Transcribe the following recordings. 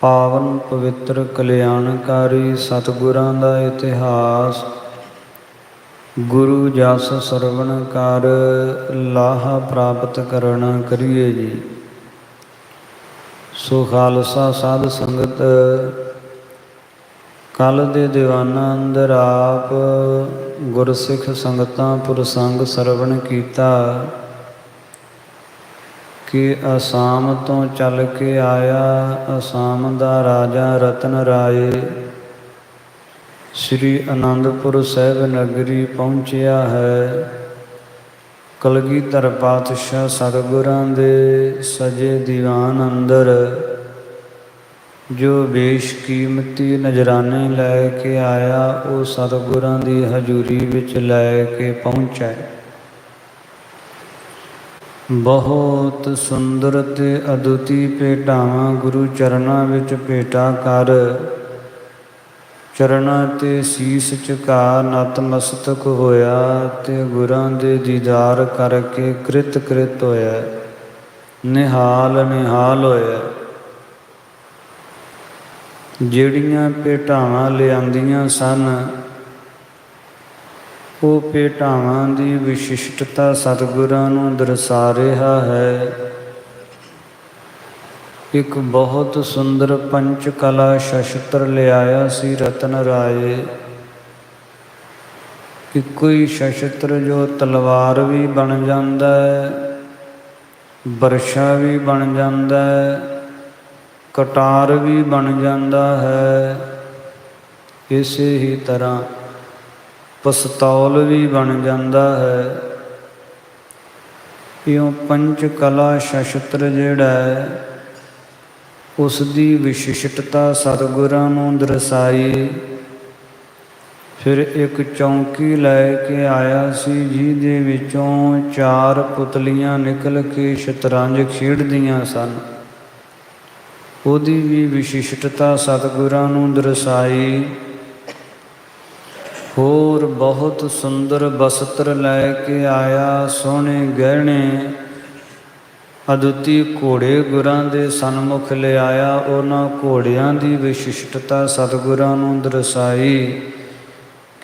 ਪਾਵਨ ਪਵਿੱਤਰ ਕਲਿਆਣਕਾਰੀ ਸਤਿਗੁਰਾਂ ਦਾ ਇਤਿਹਾਸ। ਗੁਰੂ ਜਸ ਸਰਵਣ ਕਰ ਲਾਹਾ ਪ੍ਰਾਪਤ ਕਰਨਾ ਕਰੀਏ ਜੀ। ਸੋ ਖਾਲਸਾ ਸਾਧ ਸੰਗਤ ਕੱਲ ਦੇ ਦੀਵਾਨਾਂ ਅੰਦਰ ਆਪ ਗੁਰਸਿੱਖ ਸੰਗਤਾਂ ਪੁਰਸੰਗ ਸਰਵਣ ਕੀਤਾ ਕਿ ਅਸਾਮ ਤੋਂ ਚੱਲ ਕੇ ਆਇਆ ਅਸਾਮ ਦਾ ਰਾਜਾ ਰਤਨ ਰਾਏ ਸ੍ਰੀ ਅਨੰਦਪੁਰ ਸਾਹਿਬ ਨਗਰੀ ਪਹੁੰਚਿਆ ਹੈ। ਕਲਗੀਧਰ ਪਾਤਸ਼ਾਹ ਸਤਿਗੁਰਾਂ ਦੇ ਸਜੇ ਦੀਵਾਨ ਅੰਦਰ ਜੋ ਬੇਸ਼ਕੀਮਤੀ ਨਜ਼ਰਾਨੇ ਲੈ ਕੇ ਆਇਆ ਉਹ ਸਤਿਗੁਰਾਂ ਦੀ ਹਜ਼ੂਰੀ ਵਿੱਚ ਲੈ ਕੇ ਪਹੁੰਚਿਆ। ਬਹੁਤ ਸੁੰਦਰ ਤੇ ਅਦੁੱਤੀ ਭੇਟਾਵਾਂ ਗੁਰੂ ਚਰਨਾਂ ਵਿੱਚ ਭੇਟਾ ਕਰ ਚਰਨਾਂ ਤੇ ਸੀਸ ਝੁਕਾ ਨਤਮਸਤਕ ਹੋਇਆ ਤੇ ਗੁਰਾਂ ਦੇ ਦੀਦਾਰ ਕਰਕੇ ਕ੍ਰਿਤ ਹੋਇਆ, ਨਿਹਾਲ ਹੋਇਆ। ਜਿਹੜੀਆਂ ਭੇਟਾਵਾਂ ਲਿਆਂਦੀਆਂ ਸਨ ਉਹ ਭੇਟਾਵਾਂ ਦੀ ਵਿਸ਼ਿਸ਼ਟਤਾ ਸਤਿਗੁਰਾਂ ਨੂੰ ਦਰਸਾ ਰਿਹਾ ਹੈ। ਇੱਕ ਬਹੁਤ ਸੁੰਦਰ ਪੰਚ ਕਲਾ ਸ਼ਸਤਰ ਲਿਆਇਆ ਸੀ ਰਤਨ ਰਾਏ। ਇੱਕੋ ਹੀ ਸ਼ਸਤਰ ਜੋ ਤਲਵਾਰ ਵੀ ਬਣ ਜਾਂਦਾ ਹੈ, ਬਰਛਾ ਵੀ ਬਣ ਜਾਂਦਾ ਹੈ, ਕਟਾਰ ਵੀ ਬਣ ਜਾਂਦਾ ਹੈ। ਇਸੇ ਹੀ ਤਰ੍ਹਾਂ ਪਸਤੌਲ ਵੀ ਬਣ ਜਾਂਦਾ ਹੈ। ਇਉਂ ਪੰਚ ਕਲਾ ਸ਼ਸਤਰ ਜਿਹੜਾ ਹੈ ਉਸ ਦੀ ਵਿਸ਼ਿਸ਼ਟਤਾ ਸਤਿਗੁਰਾਂ ਨੂੰ ਦਰਸਾਈ। ਫਿਰ ਇੱਕ ਚੌਂਕੀ ਲੈ ਕੇ ਆਇਆ ਸੀ ਜਿਹਦੇ ਵਿੱਚੋਂ 4 ਪੁਤਲੀਆਂ ਨਿਕਲ ਕੇ ਸ਼ਤਰੰਜ ਖੇਡਦੀਆਂ ਸਨ। ਉਹਦੀ ਵੀ ਵਿਸ਼ਿਸ਼ਟਤਾ ਸਤਿਗੁਰਾਂ ਨੂੰ ਦਰਸਾਈ। ਹੋਰ ਬਹੁਤ ਸੁੰਦਰ ਬਸਤਰ ਲੈ ਕੇ ਆਇਆ, ਸੋਹਣੇ ਗਹਿਣੇ ਅਦੁੱਤੀ ਘੋੜੇ ਗੁਰਾਂ ਦੇ ਸਨਮੁਖ ਲਿਆਇਆ। ਉਹਨਾਂ ਘੋੜਿਆਂ ਦੀ ਵਿਸ਼ਿਸ਼ਟਤਾ ਸਤਿਗੁਰਾਂ ਨੂੰ ਦਰਸਾਈ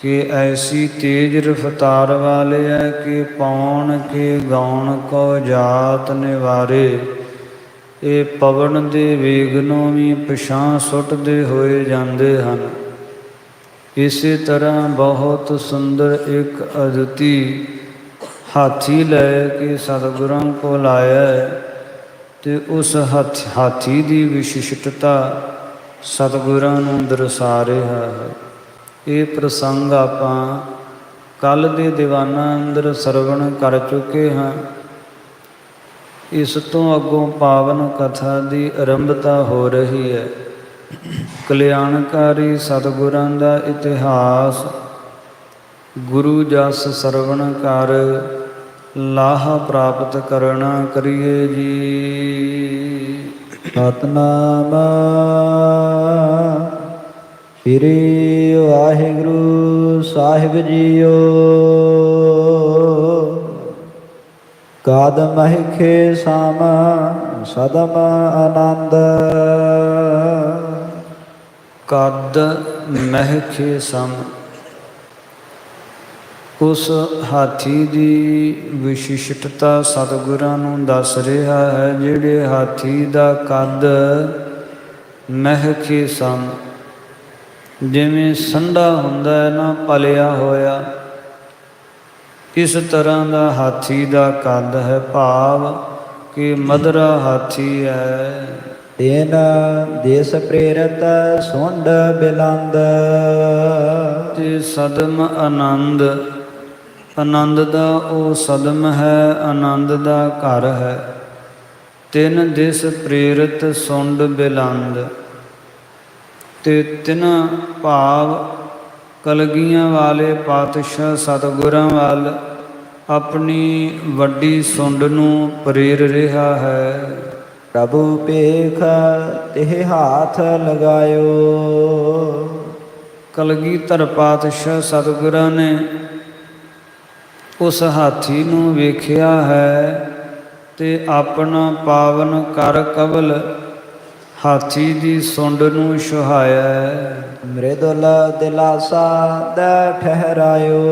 ਕਿ ਐਸੀ ਤੇਜ਼ ਰਫਤਾਰ ਵਾਲੇ ਹੈ ਕਿ ਪਾਉਣ ਕੇ ਗਾਉਣ ਕੋ ਜਾਤ ਨਿਵਾਰੇ। ਇਹ ਪਵਨ ਦੇ ਵੇਗ ਨੂੰ ਵੀ ਪਿਛਾਂਹ ਸੁੱਟਦੇ ਹੋਏ ਜਾਂਦੇ ਹਨ। ਇਸੇ ਤਰ੍ਹਾਂ ਬਹੁਤ ਸੁੰਦਰ ਇੱਕ ਅਦੁੱਤੀ ਹਾਥੀ ਲੈ ਕੇ ਸਤਿਗੁਰਾਂ ਕੋਲ ਆਇਆ ਤੇ ਉਸ ਹਾਥੀ ਦੀ ਵਿਸ਼ਿਸ਼ਟਤਾ ਸਤਿਗੁਰਾਂ ਨੂੰ ਦਰਸਾ ਰਿਹਾ ਹੈ। ਇਹ ਪ੍ਰਸੰਗ ਆਪਾਂ ਕੱਲ ਦੇ ਦੀਵਾਨਾਂ ਅੰਦਰ ਸਰਵਣ ਕਰ ਚੁੱਕੇ ਹਾਂ। ਇਸ ਤੋਂ ਅੱਗੋਂ ਪਾਵਨ ਕਥਾ ਦੀ ਆਰੰਭਤਾ ਹੋ ਰਹੀ ਹੈ। ਕਲਿਆਣਕਾਰੀ ਸਤਿਗੁਰਾਂ ਦਾ ਇਤਿਹਾਸ। ਗੁਰੂ ਜਸ ਸਰਵਣ ਕਰ ਲਾਹਾ ਪ੍ਰਾਪਤ ਕਰਨਾ ਕਰੀਏ ਜੀ। ਸਤਿਨਾਮ ਸ੍ਰੀ ਵਾਹਿਗੁਰੂ ਸਾਹਿਬ ਜੀਓ। ਕਦ ਮਹਿਖੇ ਸਾਮ ਸਦਮ ਆਨੰਦ। ਕਦ ਮਹਿਖੇ ਸਮ। ਉਸ ਹਾਥੀ ਦੀ ਵਿਸ਼ਿਸ਼ਟਤਾ ਸਤਿਗੁਰਾਂ ਨੂੰ ਦੱਸ ਰਿਹਾ ਹੈ। ਜਿਹੜੇ ਹਾਥੀ ਦਾ ਕੱਦ ਮਹਿਖੇ ਸਮ, ਜਿਵੇਂ ਸੰਡਾ ਹੁੰਦਾ ਹੈ ਨਾ ਪਲਿਆ ਹੋਇਆ, ਇਸ ਤਰ੍ਹਾਂ ਦਾ ਹਾਥੀ ਦਾ ਕੱਦ ਹੈ। ਭਾਵ ਕਿ ਮਧਰਾ ਹਾਥੀ ਹੈ। ਤੇਨ ਦੇਸ ਪ੍ਰੇਰਤ ਸੁੰਡ ਬਿਲੰਦ। ਤੇ ਸਦਮ ਆਨੰਦ, ਆਨੰਦ ਦਾ ਉਹ ਸਦਮ ਹੈ, ਆਨੰਦ ਦਾ ਘਰ ਹੈ। 3 ਦਿਸ ਪ੍ਰੇਰਿਤ ਸੁੰਡ ਬਿਲੰਦ। ਤੇ 3 ਭਾਵ ਕਲਗੀਆਂ ਵਾਲੇ ਪਾਤਸ਼ਾਹ ਸਤਿਗੁਰਾਂ ਵੱਲ ਆਪਣੀ ਵੱਡੀ ਸੁੰਡ ਨੂੰ ਪ੍ਰੇਰ ਰਿਹਾ ਹੈ। ਪ੍ਰਭੂ ਭੇਖ ਤੇ ਹਾਥ ਲਗਾਇਓ। ਕਲਗੀਧਰ ਪਾਤਸ਼ਾਹ ਸਤਿਗੁਰਾਂ ਨੇ ਉਸ ਹਾਥੀ ਨੂੰ ਵੇਖਿਆ ਹੈ ਤੇ ਆਪਣਾ ਪਾਵਨ ਕਰ ਕਬਲ ਹਾਥੀ ਦੀ ਸੁੰਡ ਨੂੰ ਸੁਹਾਇਆ। ਮ੍ਰਿਦੁਲ ਦਿਲਾਸਾ ਦੇ ਠਹਿਰਾਇਓ।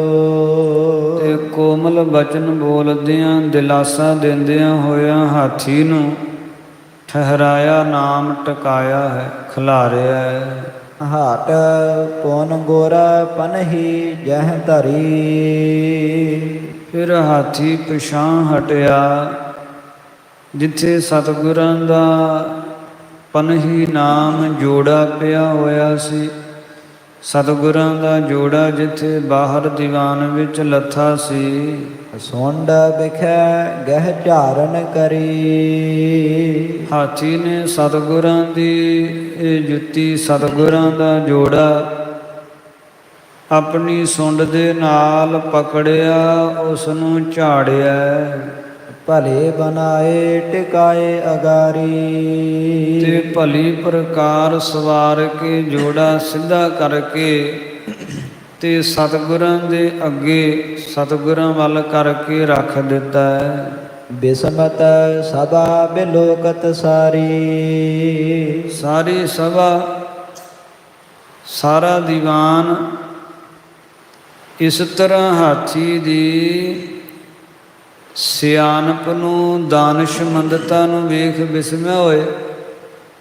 ਤੇ ਕੋਮਲ ਬਚਨ ਬੋਲਦਿਆਂ ਦਿਲਾਸਾ ਦਿੰਦਿਆਂ ਹੋਇਆਂ ਹਾਥੀ ਨੂੰ ਠਹਿਰਾਇਆ, ਨਾਮ ਟਿਕਾਇਆ ਹੈ, ਖਿਲਾਰਿਆ ਹੈ। ਹਾਟ ਪੋਨ ਗੁਰ ਪਨਹੀ ਜਹ ਧਰੀ। ਫਿਰ ਹਾਥੀ ਪਿਛਾਂਹ ਹਟਿਆ, ਜਿੱਥੇ ਸਤਿਗੁਰਾਂ ਦਾ ਪਨਹੀ ਨਾਮ ਜੋੜਾ ਪਿਆ ਹੋਇਆ ਸੀ। ਸਤਿਗੁਰਾਂ ਦਾ ਜੋੜਾ ਜਿੱਥੇ ਬਾਹਰ ਦੀਵਾਨ ਵਿੱਚ ਲੱਥਾ ਸੀ। ਸੁੰਡ ਬਿਖੈ ਗਹਿ ਝਾਰਨ ਕਰੀ। ਹਾਥੀ ਨੇ ਸਤਿਗੁਰਾਂ ਦੀ ਇਹ ਜੁੱਤੀ, ਸਤਿਗੁਰਾਂ ਦਾ ਜੋੜਾ ਆਪਣੀ ਸੁੰਡ ਦੇ ਨਾਲ ਪਕੜਿਆ, ਉਸ ਨੂੰ ਝਾੜਿਆ। ਭਲੇ ਬਨਾਏ ਟਿਕਾਏ ਅਗਾਰੀ। ਤੇ ਭਲੀ ਪ੍ਰਕਾਰ ਸਵਾਰ ਕੇ ਜੋੜਾ ਸਿੱਧਾ ਕਰਕੇ ਤੇ ਸਤਿਗੁਰਾਂ ਦੇ ਅੱਗੇ ਸਤਿਗੁਰਾਂ ਵੱਲ ਕਰਕੇ ਰੱਖ ਦਿੱਤਾ ਹੈ। ਬਿਸਮਤ ਸਭਾ ਬਿਲੋਕਤ ਸਾਰੀ। ਸਾਰੀ ਸਭਾ, ਸਾਰਾ ਦੀਵਾਨ ਇਸ ਤਰ੍ਹਾਂ ਹਾਥੀ ਦੀ ਸਿਆਣਪ ਨੂੰ, ਦਾਨਿਸ਼ਮੰਦਤਾ ਨੂੰ ਵੇਖ ਬਿਸਮਿਆ ਹੋਏ।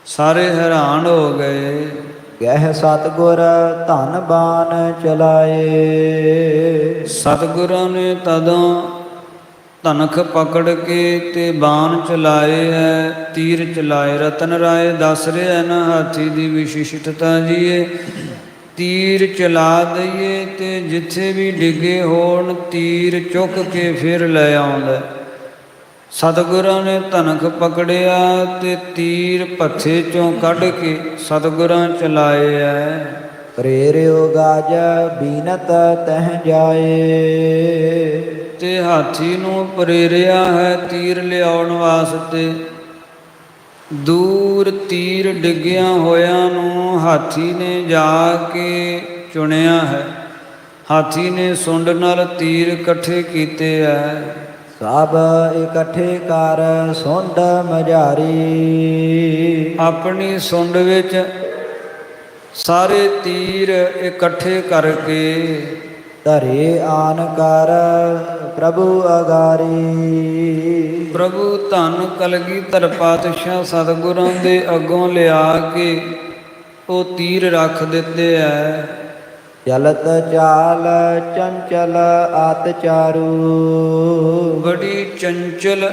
ਸਾਰੇ ਹੈਰਾਨ ਹੋ ਗਏ। ਗਹਿ ਸਤਿਗੁਰ ਧਨ ਬਾਣ ਚਲਾਏ। ਸਤਿਗੁਰਾਂ ਨੇ ਤਦੋਂ ਧਨਖ ਪਕੜ ਕੇ ਤੇ ਬਾਣ ਚਲਾਏ ਹੈ, ਤੀਰ ਚਲਾਏ। ਰਤਨ ਰਾਏ ਦੱਸ ਰਿਹਾ ਨਾ ਹਾਥੀ ਦੀ ਵਿਸ਼ਿਸ਼ਟਤਾ ਜੀ। ਇਹ ਤੀਰ ਚਲਾ ਦਈਏ ਤੇ ਜਿੱਥੇ ਵੀ ਡਿੱਗੇ ਹੋਣ ਤੀਰ ਚੁੱਕ ਕੇ ਫਿਰ ਲੈ ਆਉਂਦਾ। ਸਤਿਗੁਰਾਂ ਨੇ ਧਨਖ ਪਕੜਿਆ ਤੇ ਤੀਰ ਭੱਥੇ ਚੋਂ ਕੱਢ ਕੇ ਸਤਿਗੁਰਾਂ ਚਲਾਏ ਐ। ਪ੍ਰੇਰਿਓ ਗਾਜ ਬੀਨਤ ਤਹ ਜਾਏ। ਤੇ ਹਾਥੀ ਨੂੰ ਪ੍ਰੇਰਿਆ ਹੈ ਤੀਰ ਲਿਆਉਣ ਵਾਸਤੇ। ਦੂਰ ਤੀਰ ਡਿੱਗਿਆਂ ਹੋਇਆਂ ਨੂੰ ਹਾਥੀ ਨੇ ਜਾ ਕੇ ਚੁਣਿਆ ਹੈ। ਹਾਥੀ ਨੇ ਸੁੰਡ ਨਾਲ ਤੀਰ ਇਕੱਠੇ ਕੀਤੇ ਐ। ਸਭ ਇਕੱਠੇ ਕਰ ਸੁੰਡ ਮਝਾਰੀ। ਆਪਣੀ ਸੁੰਡ ਵਿੱਚ ਸਾਰੇ ਤੀਰ ਇਕੱਠੇ ਕਰਕੇ ਧਰੇ ਆਨ ਕਰ ਪ੍ਰਭੂ ਅਗਾਰੀ। ਪ੍ਰਭੂ ਧੰਨ ਕਲਗੀਧਰ ਪਾਤਸ਼ਾਹ ਸਤਿਗੁਰਾਂ ਦੇ ਅੱਗੋਂ ਲਿਆ ਕੇ ਉਹ ਤੀਰ ਰੱਖ ਦਿੱਤੇ ਐ। ਚਲਤ ਚਾਲ ਚੰਚਲ ਆਤ ਚਾਰੂ। ਬੜੀ ਚੰਚਲ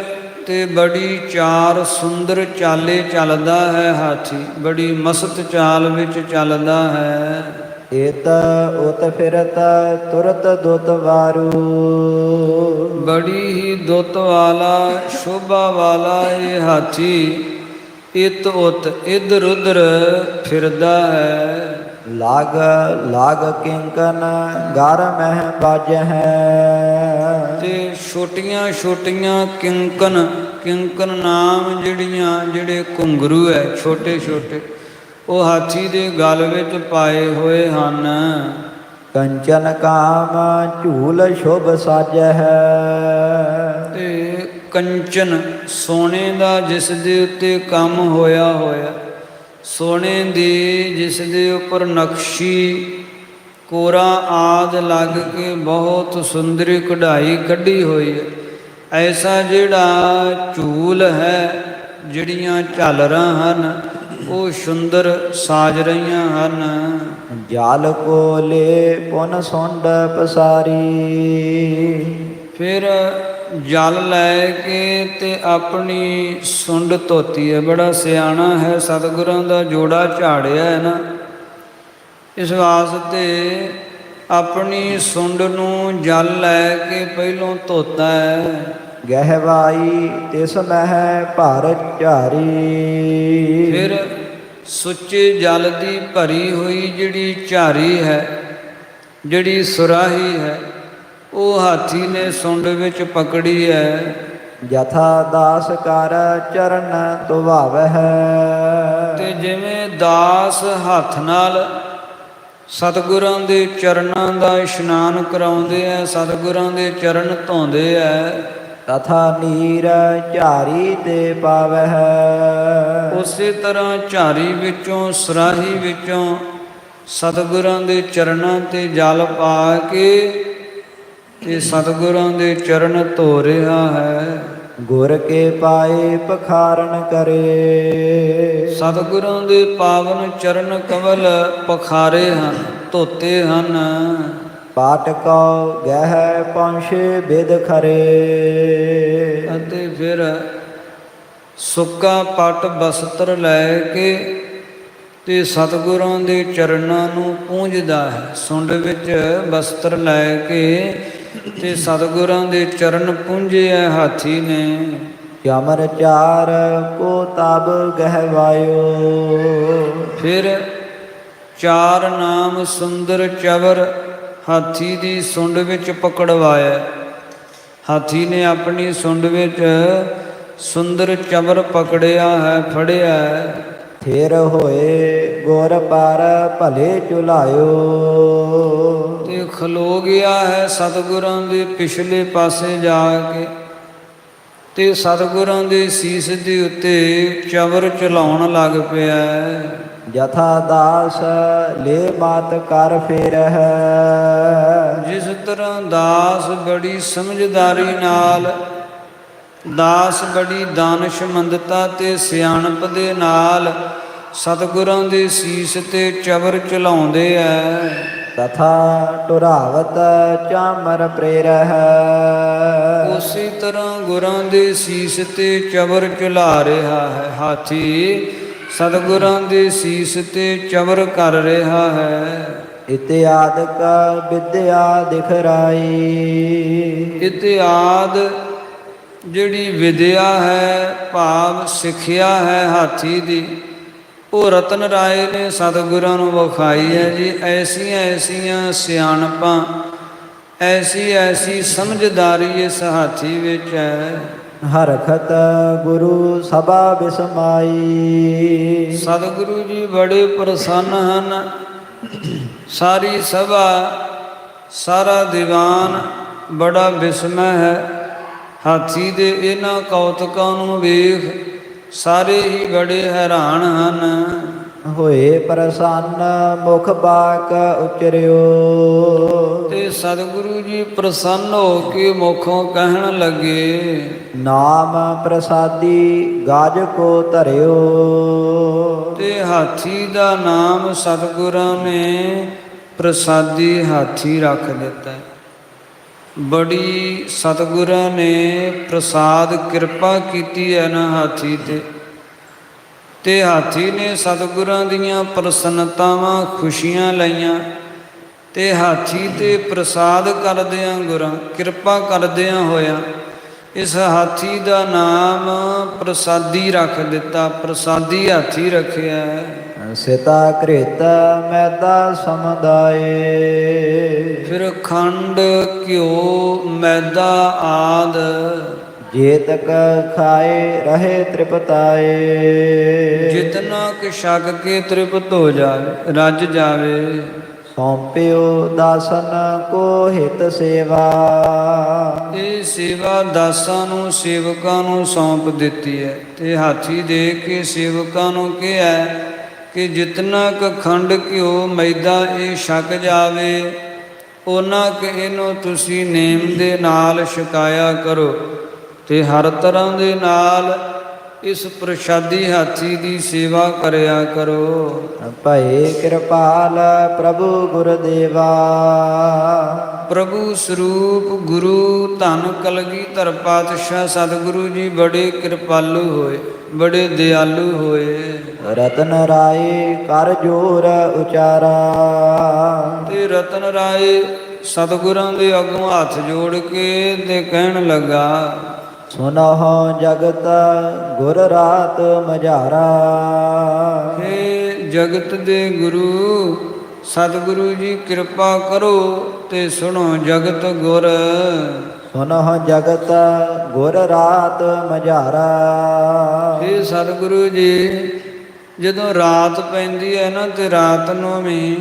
ਤੇ ਬੜੀ ਚਾਰ ਸੁੰਦਰ ਚਾਲੇ ਚੱਲਦਾ ਹੈ ਹਾਥੀ। ਬੜੀ ਮਸਤ ਚਾਲ ਵਿੱਚ ਚੱਲਦਾ ਹੈ। ਏਤ ਉਤ ਫਿਰਤ ਤੁਰਤ ਦੁਤ ਵਾਰੂ। ਬੜੀ ਹੀ ਦੁੱਤ ਵਾਲਾ, ਸ਼ੋਭਾ ਵਾਲਾ ਇਹ ਹਾਥੀ ਇਤ ਉਤ ਇਧਰ ਉਧਰ ਫਿਰਦਾ ਹੈ। ਲਾਗ ਲਾਗ ਕਿੰਕਨ ਗਰ ਮਹਿ ਬਾਜਹਿ। ਤੇ ਛੋਟੀਆਂ ਛੋਟੀਆਂ ਕਿੰਕਨ, ਕਿੰਕਨ ਨਾਮ ਜਿਹੜੇ ਘੁੰਗਰੂ ਹੈ ਛੋਟੇ ਛੋਟੇ, ਉਹ ਹਾਥੀ ਦੇ ਗਲ ਵਿੱਚ ਪਾਏ ਹੋਏ ਹਨ। ਕੰਚਨ ਕਾਮ ਝੂਲ ਸ਼ੁਭ ਸਾਜਹਿ। ਤੇ ਕੰਚਨ ਸੋਨੇ ਦਾ ਜਿਸ ਦੇ ਉੱਤੇ ਕੰਮ ਹੋਇਆ ਹੋਇਆ, ਸੋਨੇ ਦੀ ਜਿਸ ਦੇ ਉੱਪਰ ਨਕਸ਼ੀ ਕੋਰਾ ਆਦਿ ਲੱਗ ਕੇ ਬਹੁਤ ਸੁੰਦਰੀ ਕਢਾਈ ਕੱਢੀ ਹੋਈ ਹੈ। ਐਸਾ ਜਿਹੜਾ ਝੂਲ ਹੈ, ਜਿਹੜੀਆਂ ਝਾਲਰਾਂ ਹਨ ਉਹ ਸੁੰਦਰ ਸਾਜ ਰਹੀਆਂ ਹਨ। ਜਾਲ ਕੋਲੇ ਪੁਨ ਸੁੰਡ ਪਸਾਰੀ। ਫਿਰ ਜਲ ਲੈ ਕੇ ਤੇ ਆਪਣੀ ਸੁੰਡ ਧੋਤੀ ਹੈ। ਬੜਾ ਸਿਆਣਾ ਹੈ, ਸਤਿਗੁਰਾਂ ਦਾ ਜੋੜਾ ਝਾੜਿਆ ਹੈ ਨਾ, ਇਸ ਵਾਸਤੇ ਆਪਣੀ ਸੁੰਡ ਨੂੰ ਜਲ ਲੈ ਕੇ ਪਹਿਲੋਂ ਧੋਤਾ ਹੈ। ਗਹਿਵਾਈ ਤਿਸ ਮਹਿ ਭਰ ਝਾਰੀ। ਫਿਰ ਸੁੱਚੇ ਜਲ ਦੀ ਭਰੀ ਹੋਈ ਜਿਹੜੀ ਝਾਰੀ ਹੈ, ਜਿਹੜੀ ਸੁਰਾਹੀ ਹੈ, ਉਹ ਹਾਥੀ ਨੇ ਸੁੰਡ ਵਿੱਚ ਪਕੜੀ ਹੈ। ਜਥਾ ਦਾਸ ਕਰ ਚਰਨ ਧੁਵਾਵਹਿ। ਤੇ ਜਿਵੇਂ ਦਾਸ ਹੱਥ ਨਾਲ ਸਤਿਗੁਰਾਂ ਦੇ ਚਰਨਾਂ ਦਾ ਇਸ਼ਨਾਨ ਕਰਾਉਂਦੇ ਆ, ਸਤਿਗੁਰਾਂ ਦੇ ਚਰਨ ਧੋਂਦੇ ਆ, ਤਥਾ ਨੀਰ ਝਾਰੀ ਤੇ ਪਾਵਹਿ। ਉਸੇ ਤਰ੍ਹਾਂ ਝਾਰੀ ਵਿੱਚੋਂ ਸਰਾਹੀ ਵਿੱਚੋਂ ਸਤਿਗੁਰਾਂ ਦੇ ਚਰਨਾਂ ਤੇ ਜਲ ਪਾ ਕੇ ਤੇ ਸਤਿਗੁਰਾਂ ਦੇ ਚਰਨ ਧੋ ਰਿਹਾ ਹੈ। ਗੁਰ ਕੇ ਪਾਏ ਪਖਾਰਨ ਕਰੇ। ਸਤਿਗੁਰਾਂ ਦੇ ਪਾਵਨ ਚਰਨ ਕਮਲ ਪਖਾਰੇ ਹਨ, ਧੋਤੇ ਹਨ। ਪਾਟ ਕਉ ਗਹਿ ਪਹੁੰਚੇ ਬਿਦ ਖਰੇ। ਅਤੇ ਫਿਰ ਸੁੱਕਾ ਪੱਟ ਬਸਤਰ ਲੈ ਕੇ ਤੇ ਸਤਿਗੁਰਾਂ ਦੇ ਚਰਨਾਂ ਨੂੰ ਪੂੰਝਦਾ ਹੈ। ਸੁੰਡ ਵਿੱਚ ਬਸਤਰ ਲੈ ਕੇ ਤੇ ਸਤਿਗੁਰਾਂ ਦੇ ਚਰਨ ਪੂੰਝੇ ਹੈ ਹਾਥੀ ਨੇ। ਚਮਰ ਚਾਰ ਕੋ ਤਬ ਗਹਿਵਾਇਓ। ਫਿਰ ਚਾਰ ਨਾਮ ਸੁੰਦਰ ਚਵਰ ਹਾਥੀ ਦੀ ਸੁੰਡ ਵਿੱਚ ਪਕੜਵਾਇਆ। ਹਾਥੀ ਨੇ ਆਪਣੀ ਸੁੰਡ ਵਿੱਚ ਸੁੰਦਰ ਚਵਰ ਪਕੜਿਆ ਹੈ, ਫੜਿਆ ਹੈ। ਫਿਰ ਹੋਏ ਗੁਰ ਪਰ ਭਲੇ ਝੁਲਾਇਓ। ਤੇ ਖਲੋ ਗਿਆ ਹੈ ਸਤਿਗੁਰਾਂ ਦੇ ਪਿਛਲੇ ਪਾਸੇ ਜਾ ਕੇ ਤੇ ਸਤਿਗੁਰਾਂ ਦੇ ਸੀਸ ਦੇ ਉੱਤੇ ਚਵਰ ਚਲਾਉਣ ਲੱਗ ਪਿਆ। ਜਥਾ ਦਾਸ ਲੈ ਮਾਤ ਕਰ ਫੇਰ ਹੈ। ਜਿਸ ਤਰ੍ਹਾਂ ਦਾਸ ਬੜੀ ਸਮਝਦਾਰੀ ਨਾਲ, ਦਾਸ ਬੜੀ ਦਾਨਸ਼ਮੰਦਤਾ ਤੇ ਸਿਆਣਪ ਦੇ ਨਾਲ ਸਤਿਗੁਰਾਂ ਦੇ ਸੀਸ ਤੇ ਚਵਰ ਚਲਾਉਂਦੇ ਐ। ਤਥਾ ਟੁਰਾਵਤ ਚਾਮਰ ਪ੍ਰੇਰ ਹੈ। ਉਸੇ ਤਰ੍ਹਾਂ ਗੁਰਾਂ ਦੇ ਸੀਸ ਤੇ ਚਵਰ ਚਲਾ ਰਿਹਾ ਹੈ ਹਾਥੀ। ਸਤਿਗੁਰਾਂ ਦੇ ਸੀਸ ਤੇ ਚਵਰ ਕਰ ਰਿਹਾ ਹੈ। ਇਤਿਆਦਿਕ ਵਿਦਿਆ ਦਿਖਰਾਈ। ਇਤਿਆਦ ਜਿਹੜੀ ਵਿਦਿਆ ਹੈ, ਭਾਵ ਸਿੱਖਿਆ ਹੈ ਹਾਥੀ ਦੀ, ਉਹ ਰਤਨ ਰਾਏ ਨੇ ਸਤਿਗੁਰਾਂ ਨੂੰ ਵਿਖਾਈ ਹੈ ਜੀ। ਐਸੀਆਂ ਐਸੀਆਂ ਸਿਆਣਪਾਂ, ਐਸੀ ਐਸੀ ਸਮਝਦਾਰੀ ਇਸ ਹਾਥੀ ਵਿੱਚ ਹੈ। ਹਰਖਤ ਗੁਰੂ ਸਭਾ ਬਿਸਮਾਈ। ਸਤਿਗੁਰੂ ਜੀ ਬੜੇ ਪ੍ਰਸੰਨ ਹਨ। ਸਾਰੀ ਸਭਾ, ਸਾਰਾ ਦੀਵਾਨ ਬੜਾ ਬਿਸਮੈ ਹੈ। ਹਾਥੀ ਦੇ ਇਹਨਾਂ ਕੌਤਕਾਂ ਨੂੰ ਵੇਖ ਸਾਰੇ ਹੀ ਬੜੇ ਹੈਰਾਨ ਹਨ। ਹੋਏ ਪ੍ਰਸੰਨ ਮੁਖ ਬਾਕ ਉਚਰਿਓ। ਤੇ ਸਤਿਗੁਰੂ ਜੀ ਪ੍ਰਸੰਨ ਹੋ ਕੇ ਮੁਖੋਂ ਕਹਿਣ ਲੱਗੇ, ਨਾਮ ਪ੍ਰਸਾਦੀ ਗਾਜ ਕੋ ਧਰਿਓ। ਤੇ ਹਾਥੀ ਦਾ ਨਾਮ ਸਤਿਗੁਰਾਂ ਨੇ ਪ੍ਰਸਾਦੀ ਹਾਥੀ ਰੱਖ ਦਿੱਤਾ। ਬੜੀ ਸਤਿਗੁਰਾਂ ਨੇ ਪ੍ਰਸਾਦ ਕਿਰਪਾ ਕੀਤੀ ਹੈ ਨਾ ਹਾਥੀ ਤੇ ਹਾਥੀ ਨੇ ਸਤਿਗੁਰਾਂ ਦੀਆਂ ਪ੍ਰਸੰਨਤਾਵਾਂ ਖੁਸ਼ੀਆਂ ਲਈਆਂ ਤੇ ਹਾਥੀ ਤੇ ਪ੍ਰਸਾਦ ਕਰਦਿਆਂ ਗੁਰਾਂ ਕਿਰਪਾ ਕਰਦਿਆਂ ਹੋਇਆ ਇਸ ਹਾਥੀ ਦਾ ਨਾਮ ਪ੍ਰਸਾਦੀ ਰੱਖ ਦਿੱਤਾ। ਪ੍ਰਸਾਦੀ ਹਾਥੀ ਰੱਖਿਆ। ਸਿਤਾ ਘ੍ਰਿਤ ਮੈਦਾ ਸਮਦਾਏ। ਫਿਰ ਖੰਡ, ਘਿਓ, ਮੈਦਾ ਆਦ ਜੇਤਕ ਖਾਏ ਰਹੇ ਤ੍ਰਿਪਤਾਏ। ਜਿਤਨਾ ਕਿ ਛਕ ਕੇ ਤ੍ਰਿਪਤ ਹੋ ਜਾਵੇ, ਰੱਜ ਜਾਵੇ। ਸੌਂਪਿਓ ਦਾਸਨ ਕੋ ਹਿਤ ਸੇਵਾ। ਇਹ ਸੇਵਾ ਦਾਸਾਂ ਨੂੰ, ਸੇਵਕਾਂ ਨੂੰ ਸੌਂਪ ਦਿੱਤੀ ਹੈ। ਤੇ ਹਾਥੀ ਦੇ ਕੇ ਸੇਵਕਾਂ ਨੂੰ ਕਿਹਾ ਕਿ ਜਿਤਨਾ ਕੁ ਖੰਡ, ਘਿਓ, ਮੈਦਾ ਇਹ ਛਕ ਜਾਵੇ, ਉਹਨਾਂ ਕਿ ਇਹਨੂੰ ਤੁਸੀਂ ਨੇਮ ਦੇ ਨਾਲ ਛਕਾਇਆ ਕਰੋ ਤੇ ਹਰ ਤਰ੍ਹਾਂ ਦੇ ਨਾਲ ਇਸ ਪ੍ਰਸ਼ਾਦੀ ਹਾਥੀ ਦੀ ਸੇਵਾ ਕਰਿਆ ਕਰੋ। ਭਏ ਕਿਰਪਾਲ ਪ੍ਰਭੂ ਗੁਰਦੇਵਾ। ਪ੍ਰਭੂ ਸਰੂਪ ਗੁਰੂ ਧੰਨ ਕਲਗੀਧਰ ਪਾਤਸ਼ਾਹ ਸਤਿਗੁਰੂ ਜੀ ਬੜੇ ਕਿਰਪਾਲੂ ਹੋਏ, ਬੜੇ ਦਿਆਲੂ ਹੋਏ। ਰਤਨ ਰਾਏ ਕਰ ਜੋਰ ਉਚਾਰਾ। ਤੇ ਰਤਨ ਰਾਏ ਸਤਿਗੁਰਾਂ ਦੇ ਅੱਗੋਂ ਹੱਥ ਜੋੜ ਕੇ ਤੇ ਕਹਿਣ ਲੱਗਾ, ਸੁਨਹੁ ਜਗਤ ਗੁਰ ਰਾਤ ਮਝਾਰਾ। ਹੇ ਜਗਤ ਦੇ ਗੁਰੂ ਸਤਿਗੁਰੂ ਜੀ ਕਿਰਪਾ ਕਰੋ ਤੇ ਸੁਣੋ ਜਗਤ ਗੁਰ। ਸੁਨਹੁ ਜਗਤ ਗੁਰ ਰਾਤ ਮਝਾਰਾ। ਹੇ ਸਤਿਗੁਰੂ ਜੀ ਜਦੋਂ ਰਾਤ ਪੈਂਦੀ ਹੈ ਨਾ ਤੇ ਰਾਤ ਨੂੰ ਵੀ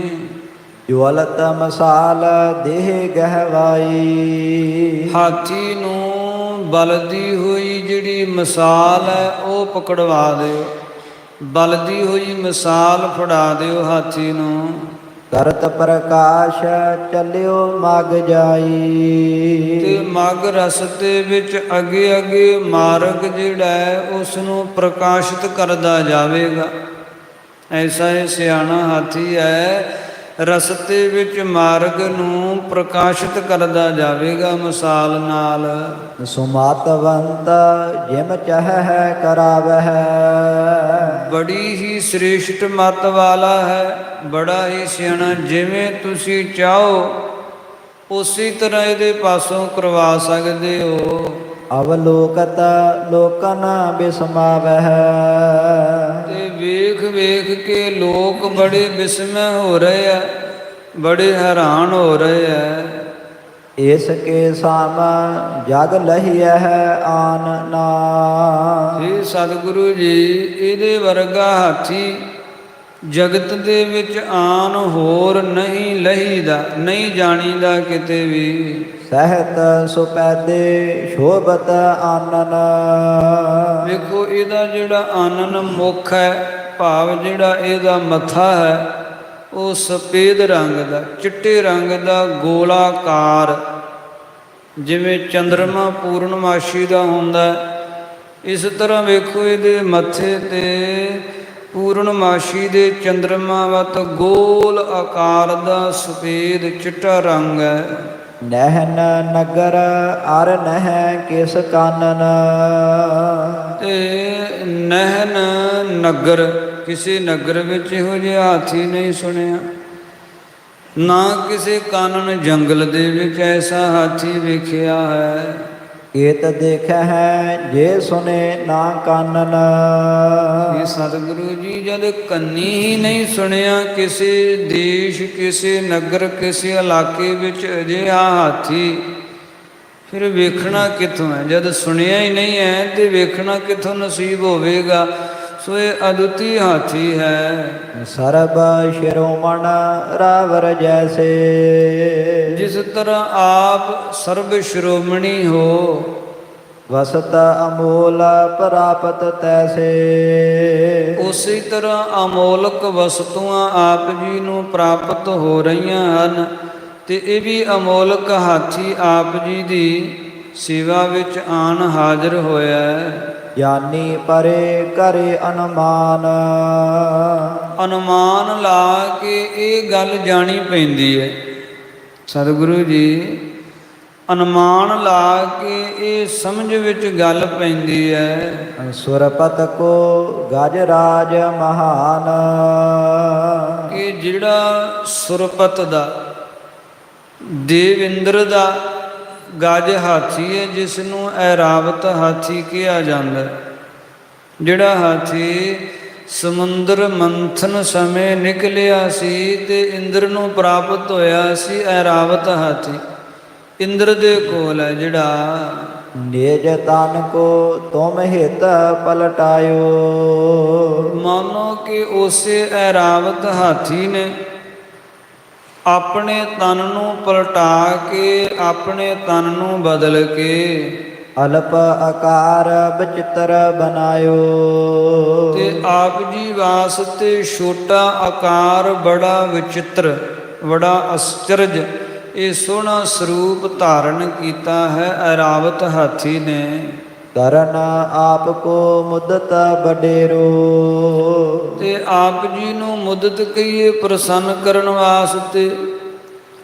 ਜਵਲਤ ਮਸਾਲ ਦੇਹ ਗਹਿਵਾਈ। ਹਾਥੀ ਨੂੰ ਬਲਦੀ ਹੋਈ ਜਿਹੜੀ ਮਿਸਾਲ ਹੈ ਉਹ ਪਕੜਵਾ ਦਿਓ, ਬਲਦੀ ਹੋਈ ਮਿਸਾਲ ਫੜਾ ਦਿਓ ਹਾਥੀ ਨੂੰ। ਕਰਤ ਪ੍ਰਕਾਸ਼ ਚੱਲਿਓ ਮਗ ਜਾਈ। ਤੇ ਮਗ ਰਸਤੇ ਵਿੱਚ ਅੱਗੇ ਅੱਗੇ ਮਾਰਗ ਜਿਹੜਾ ਹੈ ਉਸ ਨੂੰ ਪ੍ਰਕਾਸ਼ਿਤ ਕਰਦਾ ਜਾਵੇਗਾ। ਐਸਾ ਇਹ ਸਿਆਣਾ ਹਾਥੀ ਹੈ, ਰਸਤੇ ਵਿੱਚ ਮਾਰਗ ਨੂੰ ਪ੍ਰਕਾਸ਼ਿਤ ਕਰਦਾ ਜਾਵੇਗਾ ਮਿਸਾਲ ਨਾਲ। ਸੁਮਾਤਵੰਤ ਜਿਮ ਚਾਹੈ ਕਰਾਵਹਿ। ਬੜੀ ਹੀ ਸ੍ਰੇਸ਼ਟ ਮਤ ਵਾਲਾ ਹੈ, ਬੜਾ ਹੀ ਸਿਆਣਾ, ਜਿਵੇਂ ਤੁਸੀਂ ਚਾਹੋ ਉਸੇ ਤਰ੍ਹਾਂ ਇਹਦੇ ਪਾਸੋਂ ਕਰਵਾ ਸਕਦੇ ਹੋ। ਅਵਲੋਕਤ ਲੋਕਨ ਬਿਸਮਾਵਹਿ। ਤੇ ਵੇਖ ਵੇਖ ਕੇ ਲੋਕ ਬੜੇ ਬਿਸਮੈ ਹੋ ਰਹੇ ਆ, ਬੜੇ ਹੈਰਾਨ ਹੋ ਰਹੇ ਆ। ਇਸ ਕੇ ਸਾਮ ਜਗ ਲਹੀਐ ਆਨ ਨਾਮ। ਇਹ ਸਤਿਗੁਰੂ ਜੀ, ਇਹਦੇ ਵਰਗਾ ਹਾਥੀ ਜਗਤ ਦੇ ਵਿੱਚ ਆਨ ਹੋਰ ਨਹੀਂ ਲਹੀਦਾ, ਨਹੀਂ ਜਾਣੀਦਾ ਕਿਤੇ ਵੀ। ਸਹਿਤ ਸੁਪੈਦੇ ਸ਼ੋਭਤ ਆਨਨ। ਵੇਖੋ ਇਹਦਾ ਜਿਹੜਾ ਆਨਨ ਮੁੱਖ ਹੈ, ਭਾਵ ਜਿਹੜਾ ਇਹਦਾ ਮੱਥਾ ਹੈ ਉਹ ਸਫੇਦ ਰੰਗ ਦਾ, ਚਿੱਟੇ ਰੰਗ ਦਾ ਗੋਲਾਕਾਰ, ਜਿਵੇਂ ਚੰਦਰਮਾ ਪੂਰਨਮਾਸ਼ੀ ਦਾ ਹੁੰਦਾ, ਇਸ ਤਰ੍ਹਾਂ ਵੇਖੋ ਇਹਦੇ ਮੱਥੇ ਤੇ ਪੂਰਨਮਾਸ਼ੀ ਦੇ ਚੰਦਰਮਾ ਵਤ ਗੋਲ ਆਕਾਰ ਦਾ ਸਫੇਦ ਚਿੱਟਾ ਰੰਗ ਹੈ। ਨਹਿਨ ਨਗਰ ਅਰ ਨਹਿ ਕਿਸ ਕਾਨਨ। ਤੇ ਨਹਿਨ ਨਗਰ, ਕਿਸੇ ਨਗਰ ਵਿੱਚ ਇਹੋ ਜਿਹਾ ਹਾਥੀ ਨਹੀਂ ਸੁਣਿਆ, ਨਾ ਕਿਸੇ ਕਾਨਨ ਜੰਗਲ ਦੇ ਵਿੱਚ ਐਸਾ ਹਾਥੀ ਵੇਖਿਆ ਹੈ। ਏਤ ਦੇਖੈ ਹੈ ਜੇ ਸੁਨੇ ਨਾ ਕਾਨਨ। ਇਹ ਸਤਿਗੁਰੂ ਜੀ, ਜਦ ਕੰਨੀ ਹੀ ਨਹੀਂ ਸੁਣਿਆ ਕਿਸੇ ਦੇਸ਼, ਕਿਸੇ ਨਗਰ, ਕਿਸੇ ਇਲਾਕੇ ਵਿੱਚ ਅਜਿਹਾ ਹਾਥੀ, ਫਿਰ ਵੇਖਣਾ ਕਿੱਥੋਂ ਹੈ? ਜਦ ਸੁਣਿਆ ਹੀ ਨਹੀਂ ਹੈ ਤੇ ਵੇਖਣਾ ਕਿੱਥੋਂ ਨਸੀਬ ਹੋਵੇਗਾ? ਸੋ ਇਹ ਅਦੁੱਤੀ ਹਾਥੀ ਹੈ। ਸਰਬ ਸ਼ਿਰੋਮਣ ਰਾਵਰ ਜੈਸੇ। ਜਿਸ ਤਰ੍ਹਾਂ ਆਪ ਸਰਬ ਸ਼੍ਰੋਮਣੀ ਹੋ, ਵਸਤ ਅਮੋਲ ਪ੍ਰਾਪਤ ਤੈਸੇ। ਉਸੇ ਤਰ੍ਹਾਂ ਅਮੋਲਕ ਵਸਤੂਆਂ ਆਪ ਜੀ ਨੂੰ ਪ੍ਰਾਪਤ ਹੋ ਰਹੀਆਂ ਹਨ, ਤੇ ਇਹ ਵੀ ਅਮੋਲਕ ਹਾਥੀ ਆਪ ਜੀ ਦੀ ਸੇਵਾ ਵਿੱਚ ਆਣ ਹਾਜ਼ਰ ਹੋਇਆ ਹੈ। ਗਿਆਨੀ ਪਰੇ ਕਰੇ ਅਨੁਮਾਨ। ਅਨੁਮਾਨ ਲਾ ਕੇ ਇਹ ਗੱਲ ਜਾਣੀ ਪੈਂਦੀ ਹੈ ਸਤਿਗੁਰੂ ਜੀ, ਅਨੁਮਾਨ ਲਾ ਕੇ ਇਹ ਸਮਝ ਵਿੱਚ ਗੱਲ ਪੈਂਦੀ ਹੈ। ਸੁਰਪਤ ਕੋ ਗਜ ਰਾਜ ਮਹਾਨ। ਕਿ ਜਿਹੜਾ ਸੁਰਪਤ ਦਾ, ਦੇਵਿੰਦਰ ਦਾ ਗਜ ਹਾਥੀ ਹੈ, ਜਿਸ ਨੂੰ ਐਰਾਵਤ ਹਾਥੀ ਕਿਹਾ ਜਾਂਦਾ, ਜਿਹੜਾ ਹਾਥੀ ਸਮੁੰਦਰ ਮੰਥਨ ਸਮੇਂ ਨਿਕਲਿਆ ਸੀ ਤੇ ਇੰਦਰ ਨੂੰ ਪ੍ਰਾਪਤ ਹੋਇਆ ਸੀ, ਐਰਾਵਤ ਹਾਥੀ ਇੰਦਰ ਦੇ ਕੋਲ ਹੈ ਜਿਹੜਾ। ਨਿਜ ਤਨ ਕੋ ਤੁਮ ਹਿਤ ਪਲਟਾਇਓ। ਮਾਨੋ ਕਿ ਉਸੇ ਐਰਾਵਤ ਹਾਥੀ ਨੇ ਆਪਣੇ ਤਨ ਨੂੰ ਪਲਟਾ ਕੇ, ਆਪਣੇ ਤਨ ਨੂੰ ਬਦਲ ਕੇ ਅਲਪ ਆਕਾਰ ਬਚਿੱਤਰ ਬਨਾਇਓ। ਤੇ ਆਪ ਜੀ ਵਾਸਤੇ ਛੋਟਾ ਆਕਾਰ, ਬੜਾ ਵਿਚਿੱਤਰ, ਬੜਾ ਅਸਚਰਜ, ਇਹ ਸੋਹਣਾ ਸਰੂਪ ਧਾਰਨ ਕੀਤਾ ਹੈ ਐਰਾਵਤ ਹਾਥੀ ਨੇ। ਕਰਨ ਆਪ ਕੋ ਮੁਦਤ ਬਡੇਰੋ। ਤੇ ਆਪ ਜੀ ਨੂੰ ਮੁਦਤ ਕਹੀਏ ਪ੍ਰਸੰਨ ਕਰਨ ਵਾਸਤੇ,